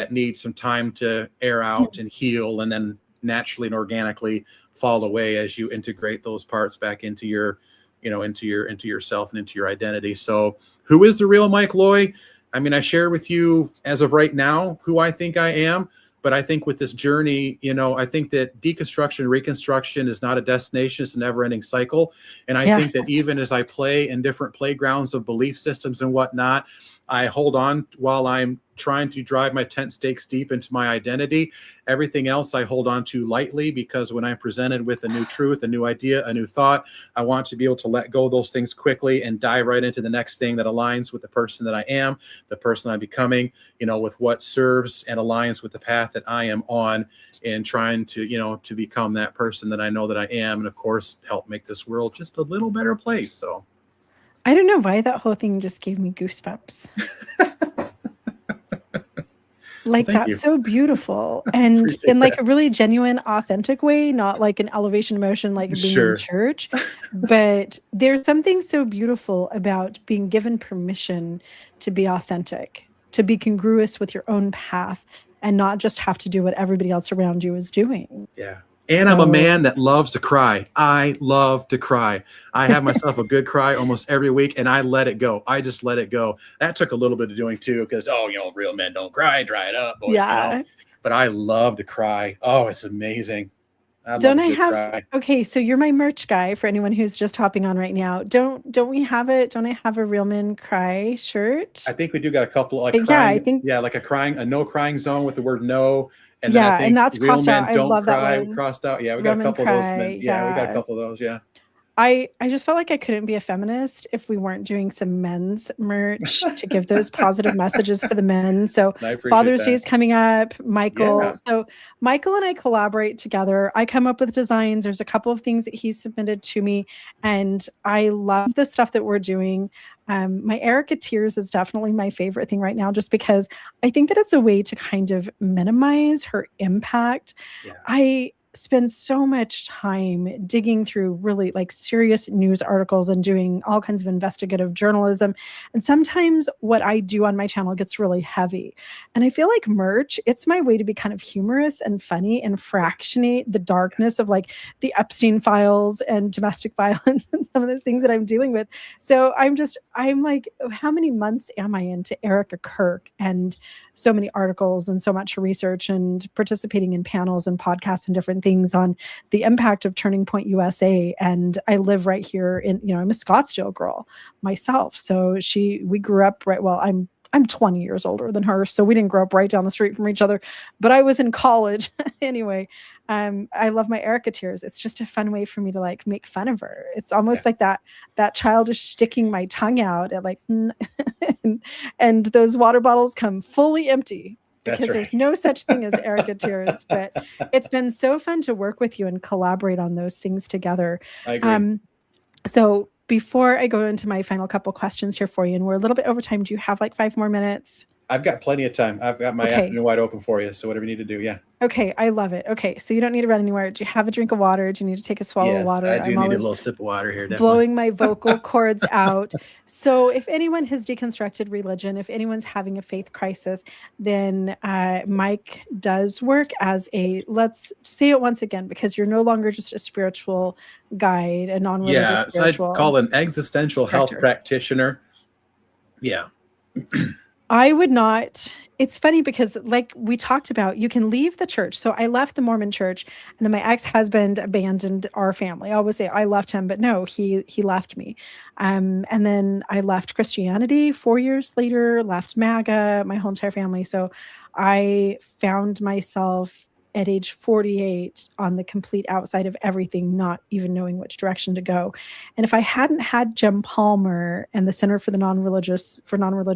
need some time to air out and heal, and then naturally and organically fall away as you integrate those parts back into your, into yourself and into your identity. So who is the real Mike Loy? I share with you as of right now who I think I am, but I think with this journey, I think that deconstruction, reconstruction is not a destination, it's a never-ending cycle. And I think that even as I play in different playgrounds of belief systems and whatnot, I hold on while I'm trying to drive my tent stakes deep into my identity. Everything else I hold on to lightly, because when I'm presented with a new truth, a new idea, a new thought, I want to be able to let go of those things quickly and dive right into the next thing that aligns with the person that I am, the person I'm becoming, with what serves and aligns with the path that I am on, and trying to, to become that person that I know that I am. And of course, help make this world just a little better place. So I don't know why that whole thing just gave me goosebumps. Like, that's so beautiful, and in like a really genuine, authentic way, not like an elevation emotion, like being in church, but there's something so beautiful about being given permission to be authentic, to be congruous with your own path, and not just have to do what everybody else around you is doing. Yeah. And I'm a man that loves to cry. I love to cry. I have myself a good cry almost every week, and I let it go. I just let it go. That took a little bit of doing too, because, real men don't cry, dry it up. Boys, But I love to cry. Oh, it's amazing. Okay, so you're my merch guy for anyone who's just hopping on right now. Don't we have it? Don't I have a Real Men Cry shirt? I think we do got a couple, like crying, like a no crying zone with the word no. And then I think and that's Real crossed Men out. Don't I love Cry, that one. crossed out. Yeah, we got a couple of those men. Yeah, we got a couple of those. Yeah. I just felt like I couldn't be a feminist if we weren't doing some men's merch to give those positive messages to the men. So Father's Day is coming up, Michael. Yeah. So Michael and I collaborate together. I come up with designs. There's a couple of things that he submitted to me, and I love the stuff that we're doing. My Erica Tears is definitely my favorite thing right now, just because I think that it's a way to kind of minimize her impact. Yeah. I spend so much time digging through really like serious news articles and doing all kinds of investigative journalism. And sometimes what I do on my channel gets really heavy. And I feel like merch, it's my way to be kind of humorous and funny and fractionate the darkness of like the Epstein files and domestic violence and some of those things that I'm dealing with. So I'm like, how many months am I into Erica Kirk and so many articles and so much research and participating in panels and podcasts and different things on the impact of Turning Point USA. And I live right here in, I'm a Scottsdale girl myself. So we grew up I'm I'm 20 years older than her, so we didn't grow up right down the street from each other, but I was in college. Anyway, I love my Erica tears. It's just a fun way for me to like make fun of her. It's almost like that childish sticking my tongue out at like, and those water bottles come fully empty because there's no such thing as Erica tears. But it's been so fun to work with you and collaborate on those things together. I agree. So before I go into my final couple questions here for you, and we're a little bit over time, do you have like 5 more minutes? I've got plenty of time. I've got my afternoon wide open for you. So whatever you need to do. Yeah. Okay. I love it. Okay. So you don't need to run anywhere. Do you have a drink of water? Do you need to take a swallow of water? I do need a little sip of water here. Definitely. Blowing my vocal cords out. So if anyone has deconstructed religion, if anyone's having a faith crisis, then Mike does work as let's say it once again, because you're no longer just a spiritual guide, a non-religious spiritual. So I'd call an existential health practitioner. Yeah. I would not. It's funny because like we talked about, you can leave the church. So I left the Mormon church, and then my ex-husband abandoned our family. I always say I left him, but no, he left me. And then I left Christianity 4 years later, left MAGA, my whole entire family. So I found myself at age 48 on the complete outside of everything, not even knowing which direction to go. And if I hadn't had Jem Palmer and the Center for Non-Religious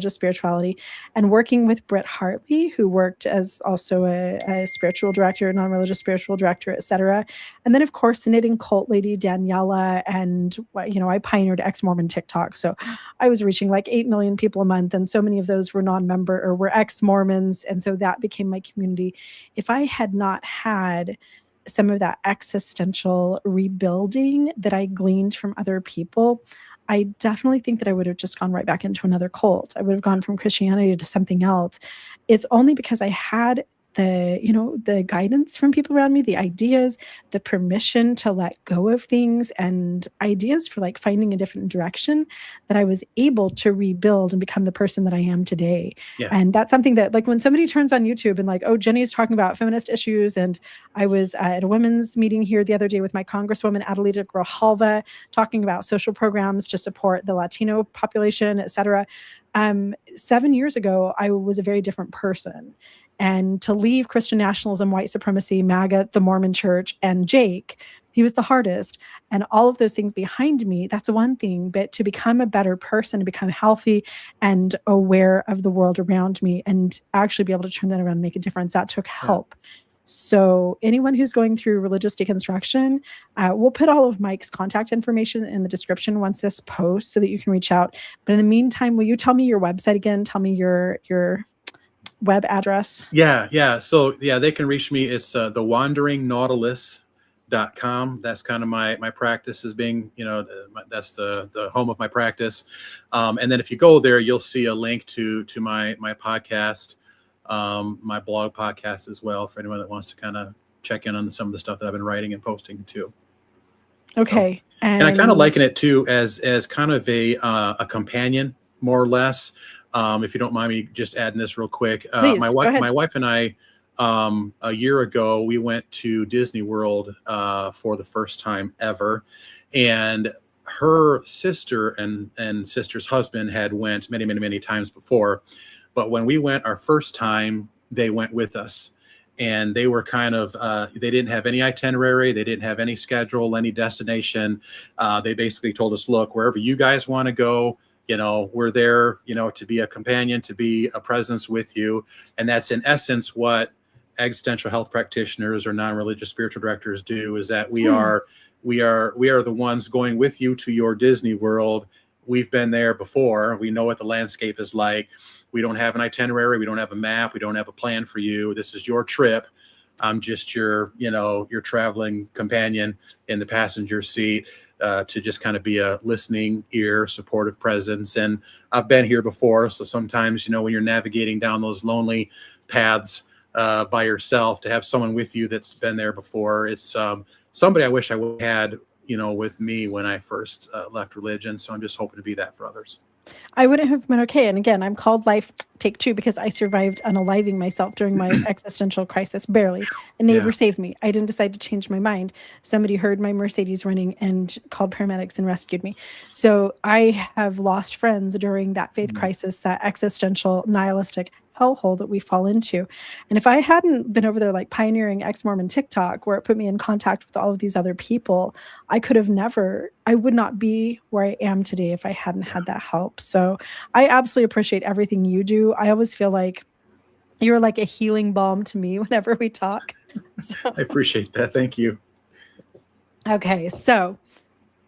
Spirituality, and working with Britt Hartley, who worked as also a spiritual director, non-religious spiritual director, etc. And then of course, knitting cult lady Daniela, and I pioneered ex-Mormon TikTok. So I was reaching like 8 million people a month, and so many of those were non-member or were ex-Mormons. And so that became my community. If I had not had some of that existential rebuilding that I gleaned from other people, I definitely think that I would have just gone right back into another cult. I would have gone from Christianity to something else. It's only because I had the guidance from people around me, the ideas, the permission to let go of things, and ideas for like finding a different direction, that I was able to rebuild and become the person that I am today. Yeah. And that's something that like when somebody turns on YouTube and like, oh, Jenny's talking about feminist issues. And I was at a women's meeting here the other day with my Congresswoman, Adelita Grijalva, talking about social programs to support the Latino population, et cetera. 7 years ago, I was a very different person. And to leave Christian nationalism, white supremacy, MAGA, the Mormon church, and Jake, he was the hardest. And all of those things behind me, that's one thing. But to become a better person, to become healthy and aware of the world around me, and actually be able to turn that around and make a difference, that took help. Yeah. So anyone who's going through religious deconstruction, we'll put all of Mike's contact information in the description once this posts so that you can reach out. But in the meantime, will you tell me your website again? Tell me your web address. Yeah. So they can reach me. It's thewanderingnautilus.com. That's kind of my practice, as being, that's the home of my practice. And then if you go there, you'll see a link to my podcast, my blog podcast as well, for anyone that wants to kind of check in on some of the stuff that I've been writing and posting too. Okay. So, and I kind of liken it too as kind of a companion, more or less. If you don't mind me just adding this real quick, Please, my wife and I, a year ago, we went to Disney World for the first time ever, and her sister and sister's husband had went many, many, many times before, but when we went our first time, they went with us, and they were kind of they didn't have any itinerary, they didn't have any schedule, any destination. They basically told us, look, wherever you guys want to go, we're there, to be a companion, to be a presence with you. And that's in essence what existential health practitioners or non-religious spiritual directors do, is that we are the ones going with you to your Disney World. We've been there before. We know what the landscape is like. We don't have an itinerary. We don't have a map. We don't have a plan for you. This is your trip. I'm just your traveling companion in the passenger seat. To just kind of be a listening ear, supportive presence. And I've been here before, so sometimes, when you're navigating down those lonely paths by yourself, to have someone with you that's been there before, it's somebody I wish I would have had, with me when I first left religion. So I'm just hoping to be that for others. I wouldn't have been okay. And again, I'm called Life Take Two because I survived unaliving myself during my existential crisis, barely. A neighbor Yeah. saved me. I didn't decide to change my mind. Somebody heard my Mercedes running and called paramedics and rescued me. So I have lost friends during that faith Mm. crisis, that existential nihilistic hellhole that we fall into. And if I hadn't been over there like pioneering ex-Mormon TikTok, where it put me in contact with all of these other people, I would not be where I am today if I hadn't had that help. So I absolutely appreciate everything you do. I always feel like you're like a healing balm to me whenever we talk. So, I appreciate that. Thank you. okay. So,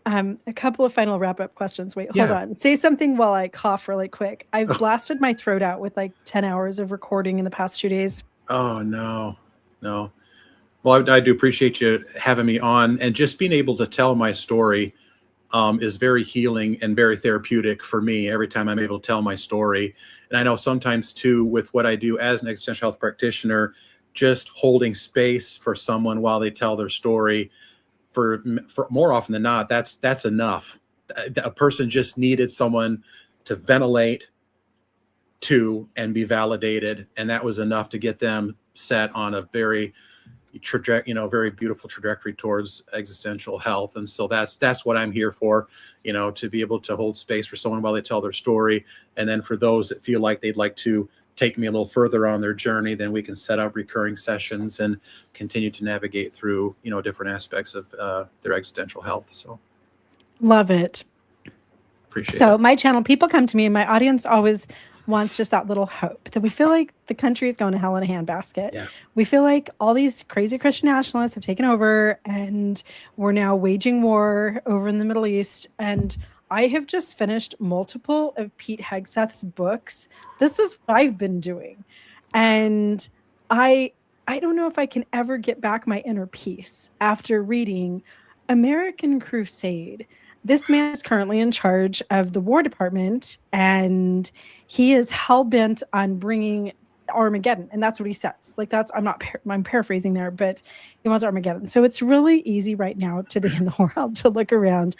a couple of final wrap up questions. Wait, hold Yeah. on. Say something while I cough really quick. I've blasted my throat out with like 10 hours of recording in the past 2 days. Oh, no, no. Well, I do appreciate you having me on, and just being able to tell my story is very healing and very therapeutic for me every time I'm able to tell my story. And I know sometimes too, with what I do as an existential health practitioner, just holding space for someone while they tell their story, for more often than not, that's enough. A person just needed someone to ventilate to and be validated, and that was enough to get them set on a very very beautiful trajectory towards existential health. And so that's what I'm here for, to be able to hold space for someone while they tell their story. And then for those that feel like they'd like to take me a little further on their journey, then we can set up recurring sessions and continue to navigate through, different aspects of their existential health. So Love it. appreciate So it. my channel, people come to me and my audience always wants just that little hope that we feel like the country is going to hell in a handbasket. Yeah. We feel like all these crazy Christian nationalists have taken over and we're now waging war over in the Middle East. And I have just finished multiple of Pete Hegseth's books. This is what I've been doing. And I don't know if I can ever get back my inner peace after reading American Crusade. This man is currently in charge of the War Department, and he is hell-bent on bringing Armageddon. And that's what he says. Like I'm paraphrasing there, but he wants Armageddon. So it's really easy right now today in the world to look around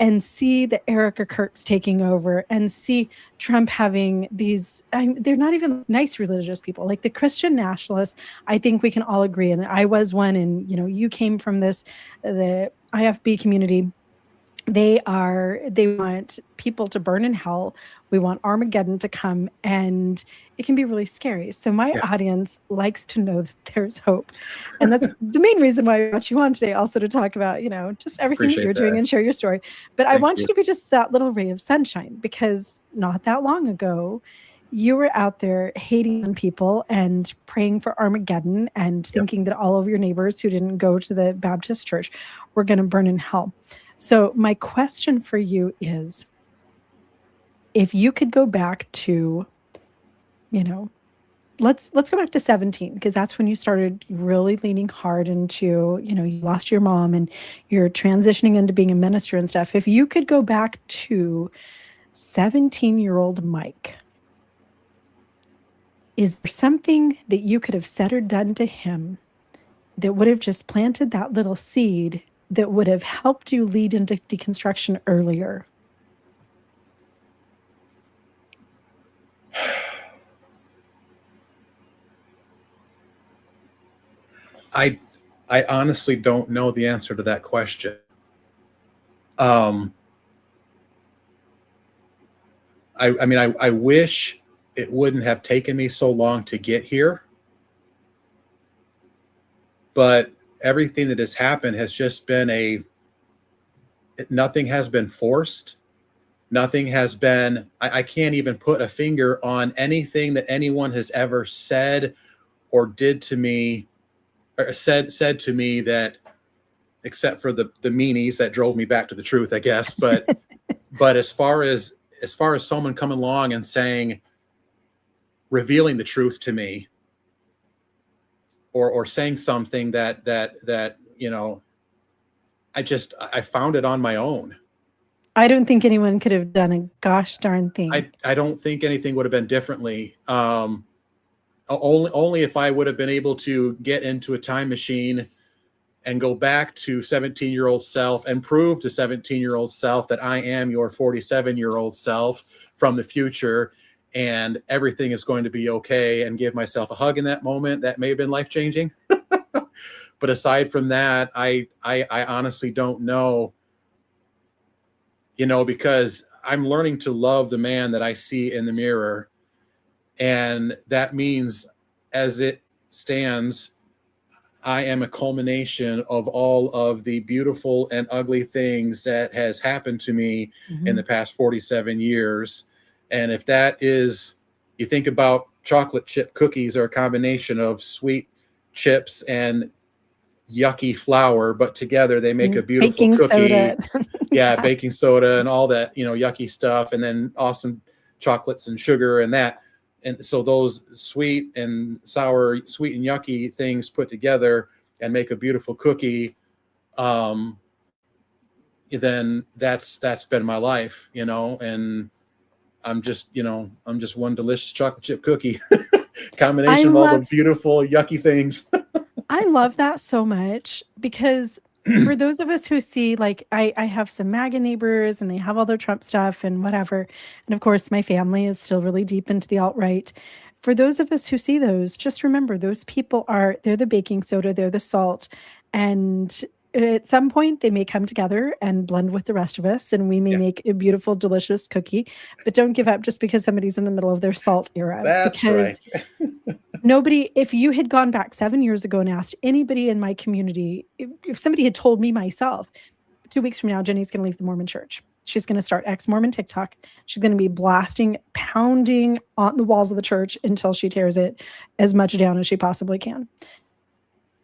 and see the Erica Kurtz taking over and see Trump having these, they're not even nice religious people, like the Christian nationalists. I think we can all agree. And I was one, and, you came from the IFB community. They want people to burn in hell. We want Armageddon to come, and it can be really scary. So my audience likes to know that there's hope. And that's the main reason why I brought you on today, also to talk about, just everything that you're doing and share your story. But I want you to be just that little ray of sunshine, because not that long ago, you were out there hating on people and praying for Armageddon and thinking that all of your neighbors who didn't go to the Baptist church were going to burn in hell. So my question for you is, if you could go back to, let's go back to 17, because that's when you started really leaning hard into, you lost your mom and you're transitioning into being a minister and stuff. If you could go back to 17-year-old Mike, is there something that you could have said or done to him that would have just planted that little seed that would have helped you lead into deconstruction earlier? I honestly don't know the answer to that question. I wish it wouldn't have taken me so long to get here, but everything that has happened has just been nothing has been forced. Nothing has been, I can't even put a finger on anything that anyone has ever said or did to me, or said to me, that, except for the meanies that drove me back to the truth, I guess. But as far as someone coming along and revealing the truth to me, or saying something that I found it on my own. I don't think anyone could have done a gosh darn thing. I don't think anything would have been differently. Only if I would have been able to get into a time machine and go back to 17-year-old self and prove to 17-year-old self that I am your 47-year-old self from the future, and everything is going to be okay, and give myself a hug in that moment. That may have been life-changing. But aside from that, I honestly don't know, because I'm learning to love the man that I see in the mirror. And that means, as it stands, I am a culmination of all of the beautiful and ugly things that has happened to me in the past 47 years. And if that is, you think about chocolate chip cookies are a combination of sweet chips and yucky flour, but together they make a beautiful baking cookie. soda. Yeah, baking soda and all that, yucky stuff, and then awesome chocolates and sugar and that. And so those sweet and sour, sweet and yucky things put together and make a beautiful cookie. Then that's been my life, and I'm just one delicious chocolate chip cookie. Combination of all the beautiful yucky things. I love that so much, because for those of us who see, like, I have some MAGA neighbors and they have all their Trump stuff and whatever. And of course, my family is still really deep into the alt-right. For those of us who see those, just remember those people they're the baking soda, they're the salt. And at some point they may come together and blend with the rest of us, and we may make a beautiful, delicious cookie. But don't give up just because somebody's in the middle of their salt era. That's because nobody, if you had gone back 7 years ago and asked anybody in my community, if somebody had told me myself, 2 weeks from now, Jenny's going to leave the Mormon church. She's going to start ex-Mormon TikTok. She's going to be pounding on the walls of the church until she tears it as much down as she possibly can.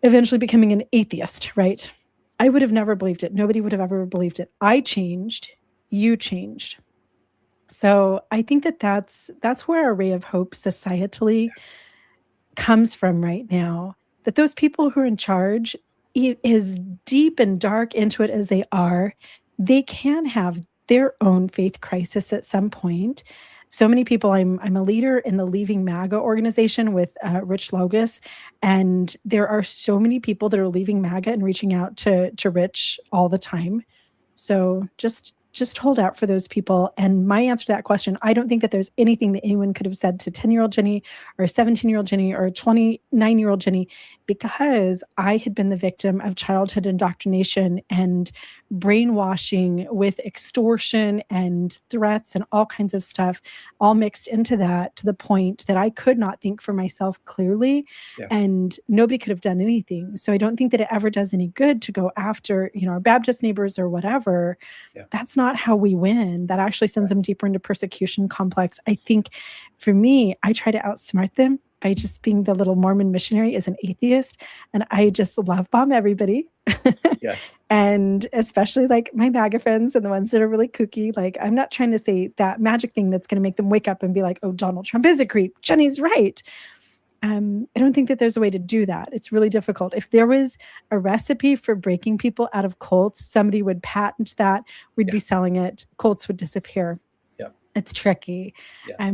Eventually becoming an atheist, right? I would have never believed it. Nobody would have ever believed it. I changed. You changed. So I think that's where our ray of hope societally comes from right now, that those people who are in charge, as deep and dark into it as they are, they can have their own faith crisis at some point. So many people, I'm a leader in the Leaving MAGA organization with Rich Logus, and there are so many people that are leaving MAGA and reaching out to Rich all the time. So just hold out for those people. And my answer to that question, I don't think that there's anything that anyone could have said to 10-year-old Jenny or 17-year-old Jenny or 29-year-old Jenny, because I had been the victim of childhood indoctrination and brainwashing with extortion and threats and all kinds of stuff, all mixed into that, to the point that I could not think for myself clearly, and nobody could have done anything. So I don't think that it ever does any good to go after, our Baptist neighbors or whatever. That's not how we win. That actually sends them deeper into persecution complex. I think for me, I try to outsmart them by just being the little Mormon missionary as an atheist. And I just love bomb everybody. Yes. And especially like my MAGA friends and the ones that are really kooky. Like, I'm not trying to say that magic thing that's going to make them wake up and be like, oh, Donald Trump is a creep. Jenny's right. I don't think that there's a way to do that. It's really difficult. If there was a recipe for breaking people out of cults, somebody would patent that. We'd be selling it. Cults would disappear. It's tricky.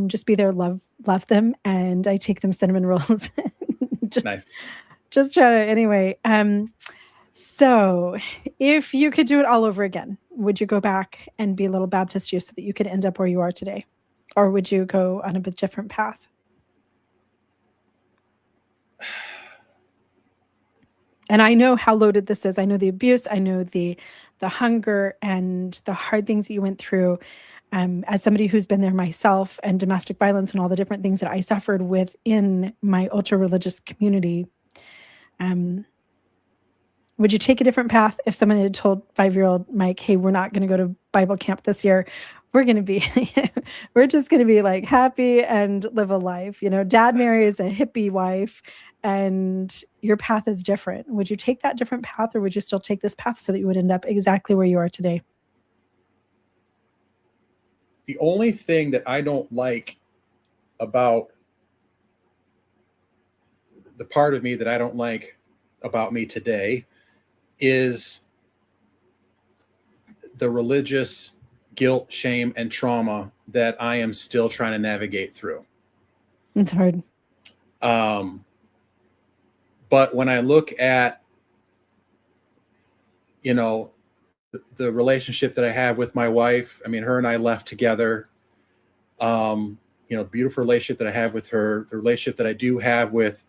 Just be there, love them, and I take them cinnamon rolls. Nice. Just try to anyway. So if you could do it all over again, would you go back and be a little Baptist you so that you could end up where you are today? Or would you go on a bit different path? And I know how loaded this is. I know the abuse. I know the hunger and the hard things that you went through. As somebody who's been there myself, and domestic violence and all the different things that I suffered within my ultra-religious community. Would you take a different path if someone had told 5-year-old Mike, hey, we're not going to go to Bible camp this year. We're going to be, we're just going to be like happy and live a life. Dad marries a hippie wife and your path is different. Would you take that different path, or would you still take this path so that you would end up exactly where you are today? The only thing that I don't like about the part of me that I don't like about me today is the religious guilt, shame, and trauma that I am still trying to navigate through. It's hard. But when I look at you know, the relationship that I have with my wife. I mean, her and I left together. You know, the beautiful relationship that I have with her, the relationship that I do have with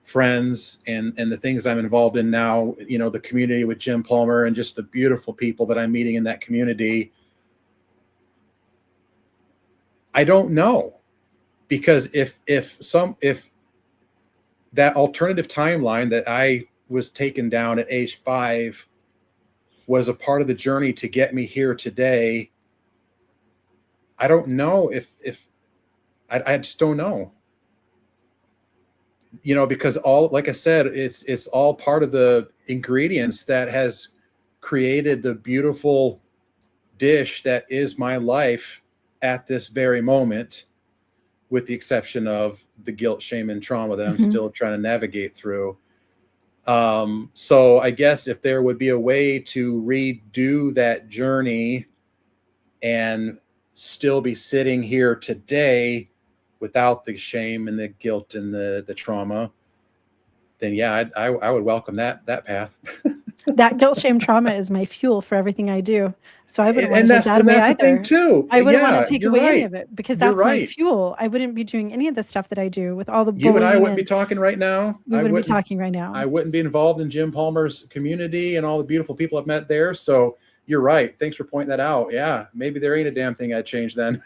friends, and the things I'm involved in now, you know, the community with Jim Palmer and just the beautiful people that I'm meeting in that community. I don't know, because if that alternative timeline that I was taken down at age 5 was a part of the journey to get me here today, I don't know if I just don't know. You know, because all, like I said, it's all part of the ingredients that has created the beautiful dish that is my life at this very moment, with the exception of the guilt, shame, and trauma that I'm still trying to navigate through. So I guess if there would be a way to redo that journey and still be sitting here today without the shame and the guilt and the trauma, then yeah, I would welcome that path. That guilt, shame, trauma is my fuel for everything I do. So I wouldn't want And to take that away that's the thing either. too. I wouldn't want Yeah, to take you're away any right. of it, because You're that's my right. fuel. I wouldn't be doing any of the stuff that I do with all the You and I bullying, wouldn't be and talking right now. we wouldn't be talking right I now. wouldn't be involved in Jim Palmer's community and all the beautiful people I've met there. So you're right. Thanks for pointing that out. Yeah, maybe there ain't a damn thing I'd change then.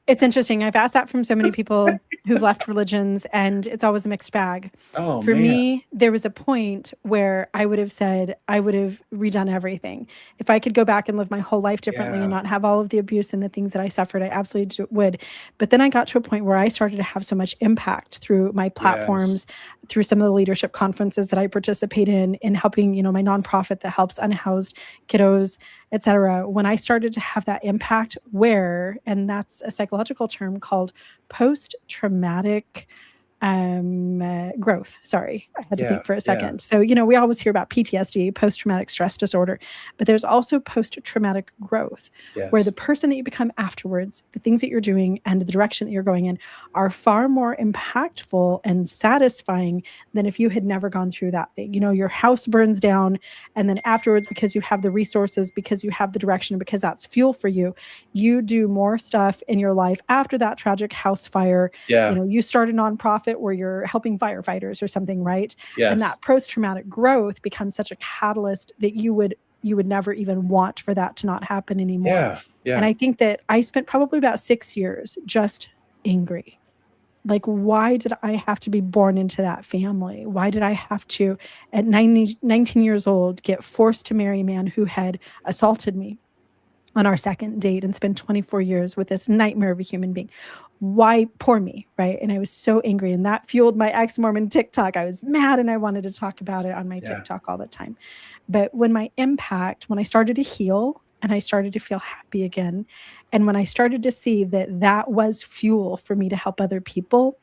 It's interesting. I've asked that from so many people who've left religions, and it's always a mixed bag. Oh, For man. me, there was a point where I would have said I would have redone everything. If I could go back and live my whole life differently and Yeah. not have all of the abuse and the things that I suffered, I absolutely would. But then I got to a point where I started to have so much impact through my platforms, through some of the leadership conferences that I participate in helping, you know, my nonprofit that helps unhoused kiddos, etc. When I started to have that impact, and that's a psychological term called post-traumatic growth. Sorry, I had to think for a second. So, you know, we always hear about PTSD, post-traumatic stress disorder, but there's also post-traumatic growth, where the person that you become afterwards, the things that you're doing and the direction that you're going in are far more impactful and satisfying than if you had never gone through that thing. You know, your house burns down, and then afterwards, because you have the resources, because you have the direction, because that's fuel for you, you do more stuff in your life after that tragic house fire. You know, you start a nonprofit where you're helping firefighters or something, right? And that post-traumatic growth becomes such a catalyst that you would never even want for that to not happen anymore. And I think that I spent probably about 6 years just angry. Like, why did I have to be born into that family? Why did I have to, at 19 years old, get forced to marry a man who had assaulted me on our second date and spend 24 years with this nightmare of a human being? Why? Poor me, right? And I was so angry, and that fueled my ex-Mormon TikTok. I was mad, and I wanted to talk about it on my TikTok all the time. But when I started to heal and I started to feel happy again, and when I started to see that that was fuel for me to help other people,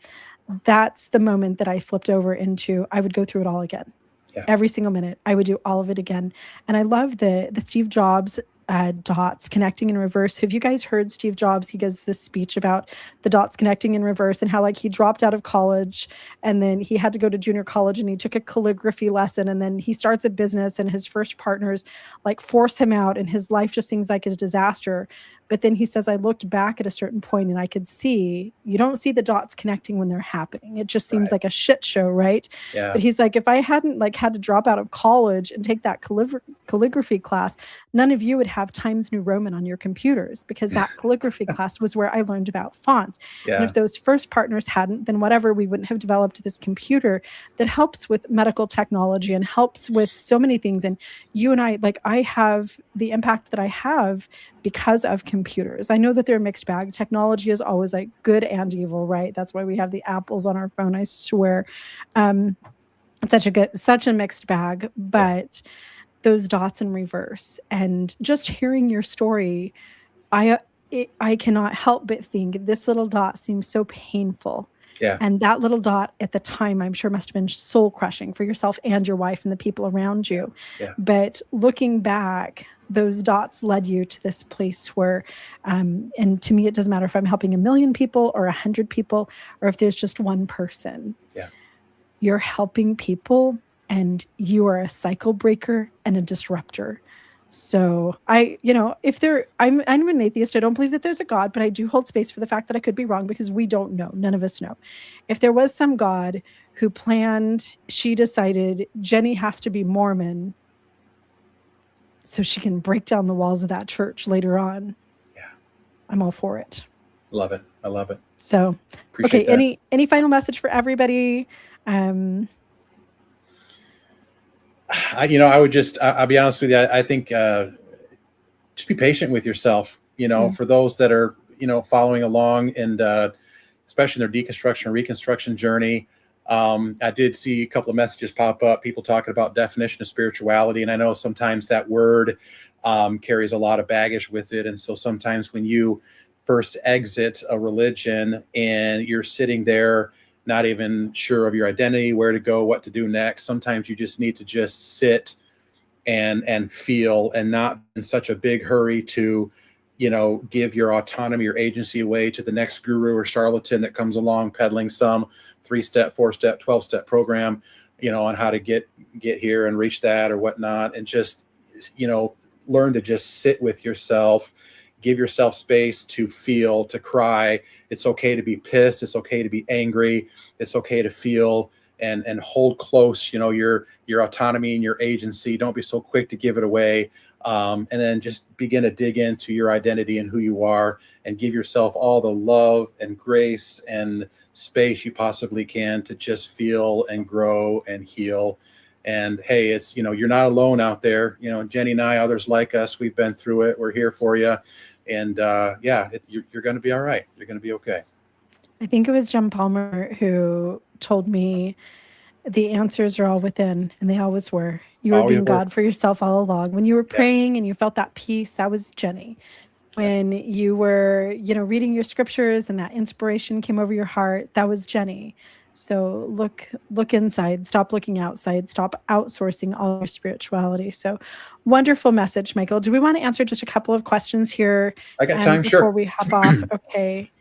that's the moment that I flipped over into, I would go through it all again. Every single minute, I would do all of it again. And I love the Steve Jobs dots connecting in reverse. Have you guys heard Steve Jobs? He gives this speech about the dots connecting in reverse, and how, like, he dropped out of college and then he had to go to junior college, and he took a calligraphy lesson, and then he starts a business, and his first partners like force him out, and his life just seems like a disaster. But then he says, I looked back at a certain point and I could see, you don't see the dots connecting when they're happening. It just seems like a shit show, right? But he's like, if I hadn't had to drop out of college and take that calligraphy class, none of you would have Times New Roman on your computers, because that calligraphy class was where I learned about fonts. And if those first partners hadn't, then whatever, we wouldn't have developed this computer that helps with medical technology and helps with so many things. And you and I have the impact that I have because of computers. I know that they're a mixed bag. Technology is always like good and evil, right? That's why we have the apples on our phone, I swear. It's such a mixed bag, but those dots in reverse, and just hearing your story, I cannot help but think this little dot seems so painful. And that little dot at the time, I'm sure, must have been soul crushing for yourself and your wife and the people around you. But looking back, those dots led you to this place where, and to me, it doesn't matter if I'm helping 1 million people or 100 people, or if there's just one person. You're helping people and you are a cycle breaker and a disruptor. So I'm an atheist. I don't believe that there's a God, but I do hold space for the fact that I could be wrong because we don't know. None of us know. If there was some God who planned, she decided Jenny has to be Mormon so she can break down the walls of that church later on. Yeah. I'm all for it. Love it. I love it. So, Appreciate okay. that. Any final message for everybody? I would just, I'll be honest with you. I think just be patient with yourself, for those that are, following along and especially in their deconstruction or reconstruction journey. I did see a couple of messages pop up, people talking about definition of spirituality. And I know sometimes that word carries a lot of baggage with it. And so sometimes when you first exit a religion and you're sitting there, not even sure of your identity, where to go, what to do next, sometimes you just need to just sit and feel, and not in such a big hurry to, give your autonomy or agency away to the next guru or charlatan that comes along peddling some 3-step, 4-step, 12-step program, on how to get here and reach that or whatnot. And just, learn to just sit with yourself, give yourself space to feel, to cry. It's okay to be pissed. It's okay to be angry. It's okay to feel and hold close, your autonomy and your agency. Don't be so quick to give it away. And then just begin to dig into your identity and who you are, and give yourself all the love and grace and space you possibly can to just feel and grow and heal. And hey, it's, you're not alone out there. Jenny and I, others like us, we've been through it. We're here for you. And you're going to be all right. You're going to be okay. I think it was Jim Palmer who told me the answers are all within, and they always were. You were being God for yourself all along. When you were praying and you felt that peace, that was Jenny. When you were, reading your scriptures and that inspiration came over your heart, that was Jenny. So look inside, stop looking outside, stop outsourcing all your spirituality. So wonderful message, Michael. Do we want to answer just a couple of questions here? I got time, before sure. we hop off? Okay.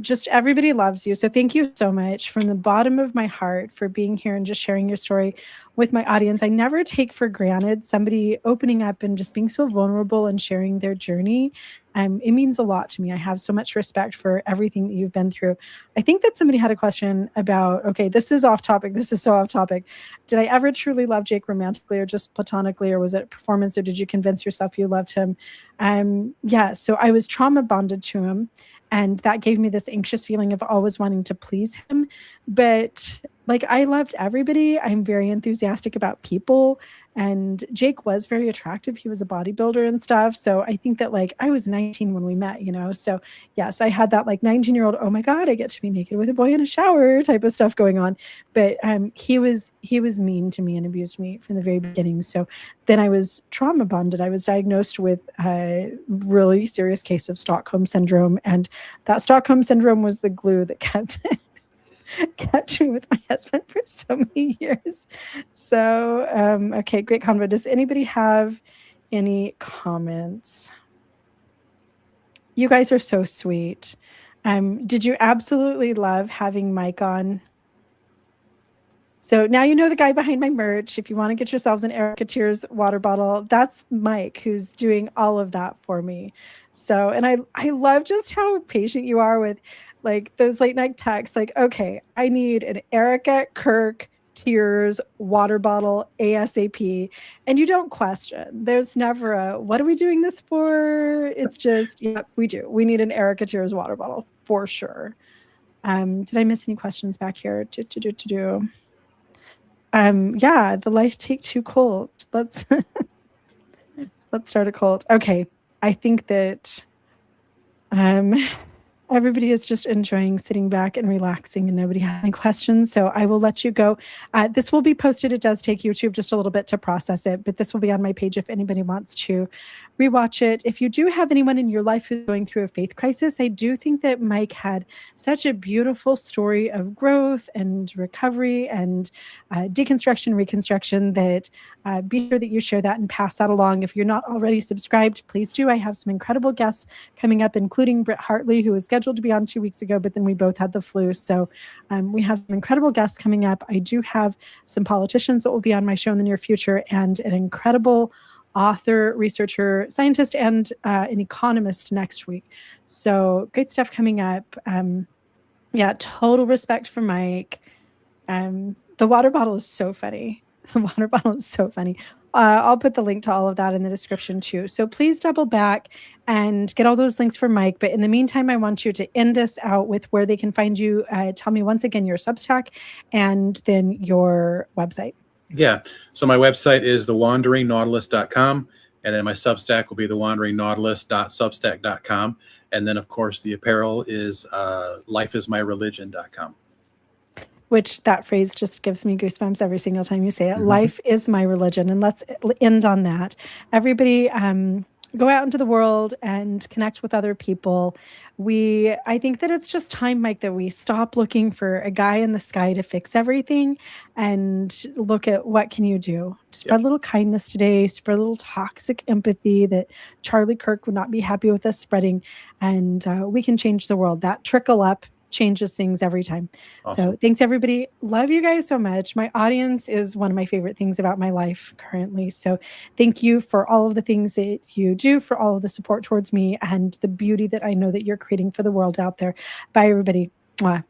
Just everybody loves you. So thank you so much from the bottom of my heart for being here and just sharing your story with my audience. I never take for granted somebody opening up and just being so vulnerable and sharing their journey. It means a lot to me. I have so much respect for everything that you've been through. I think that somebody had a question about, okay, this is off topic. This is so off topic. Did I ever truly love Jake romantically or just platonically, or was it performance, or did you convince yourself you loved him? So I was trauma bonded to him. And that gave me this anxious feeling of always wanting to please him. But I loved everybody. I'm very enthusiastic about people. And Jake was very attractive. He was a bodybuilder and stuff. So I think that I was 19 when we met, So yes, I had that 19-year-old, oh my God, I get to be naked with a boy in a shower type of stuff going on. But he was mean to me and abused me from the very beginning. So then I was trauma bonded. I was diagnosed with a really serious case of Stockholm syndrome. And that Stockholm syndrome was the glue that kept me with my husband for so many years. So, okay, great convo. Does anybody have any comments? You guys are so sweet. Did you absolutely love having Mike on? So now you know the guy behind my merch. If you want to get yourselves an Erica Tears water bottle, that's Mike who's doing all of that for me. So, and I love just how patient you are with those late night texts. Okay, I need an Erica Kirk Tears water bottle ASAP. And you don't question. There's never a, what are we doing this for? It's just, yeah, we do. We need an Erica Tears water bottle for sure. Did I miss any questions back here? Yeah, the Life Take Two cult. Let's start a cult. Okay, I think that everybody is just enjoying sitting back and relaxing, and nobody has any questions. So I will let you go. This will be posted. It does take YouTube just a little bit to process it, but this will be on my page if anybody wants to rewatch it. If you do have anyone in your life who's going through a faith crisis, I do think that Mike had such a beautiful story of growth and recovery and deconstruction, reconstruction, that be sure that you share that and pass that along. If you're not already subscribed, please do. I have some incredible guests coming up, including Britt Hartley, who is scheduled to be on 2 weeks ago, but then we both had the flu. So we have some incredible guests coming up. I do have some politicians that will be on my show in the near future, and an incredible author, researcher, scientist, and an economist next week. So great stuff coming up. Yeah, total respect for Mike. The water bottle is so funny. The water bottle is so funny. I'll put the link to all of that in the description too. So please double back and get all those links for Mike. But in the meantime, I want you to end us out with where they can find you. Tell me once again your Substack and then your website. Yeah. So my website is thewanderingnautilus.com. And then my Substack will be thewanderingnautilus.substack.com. And then, of course, the apparel is lifeismyreligion.com. Which that phrase just gives me goosebumps every single time you say it. Life is my religion. And let's end on that. Everybody go out into the world and connect with other people. I think that it's just time, Mike, that we stop looking for a guy in the sky to fix everything and look at what can you do. Spread a little kindness today, spread a little toxic empathy that Charlie Kirk would not be happy with us spreading. And we can change the world. That trickle up changes things every time. Awesome. So thanks, everybody. Love you guys so much. My audience is one of my favorite things about my life currently. So thank you for all of the things that you do, for all of the support towards me, and the beauty that I know that you're creating for the world out there. Bye, everybody. Mwah.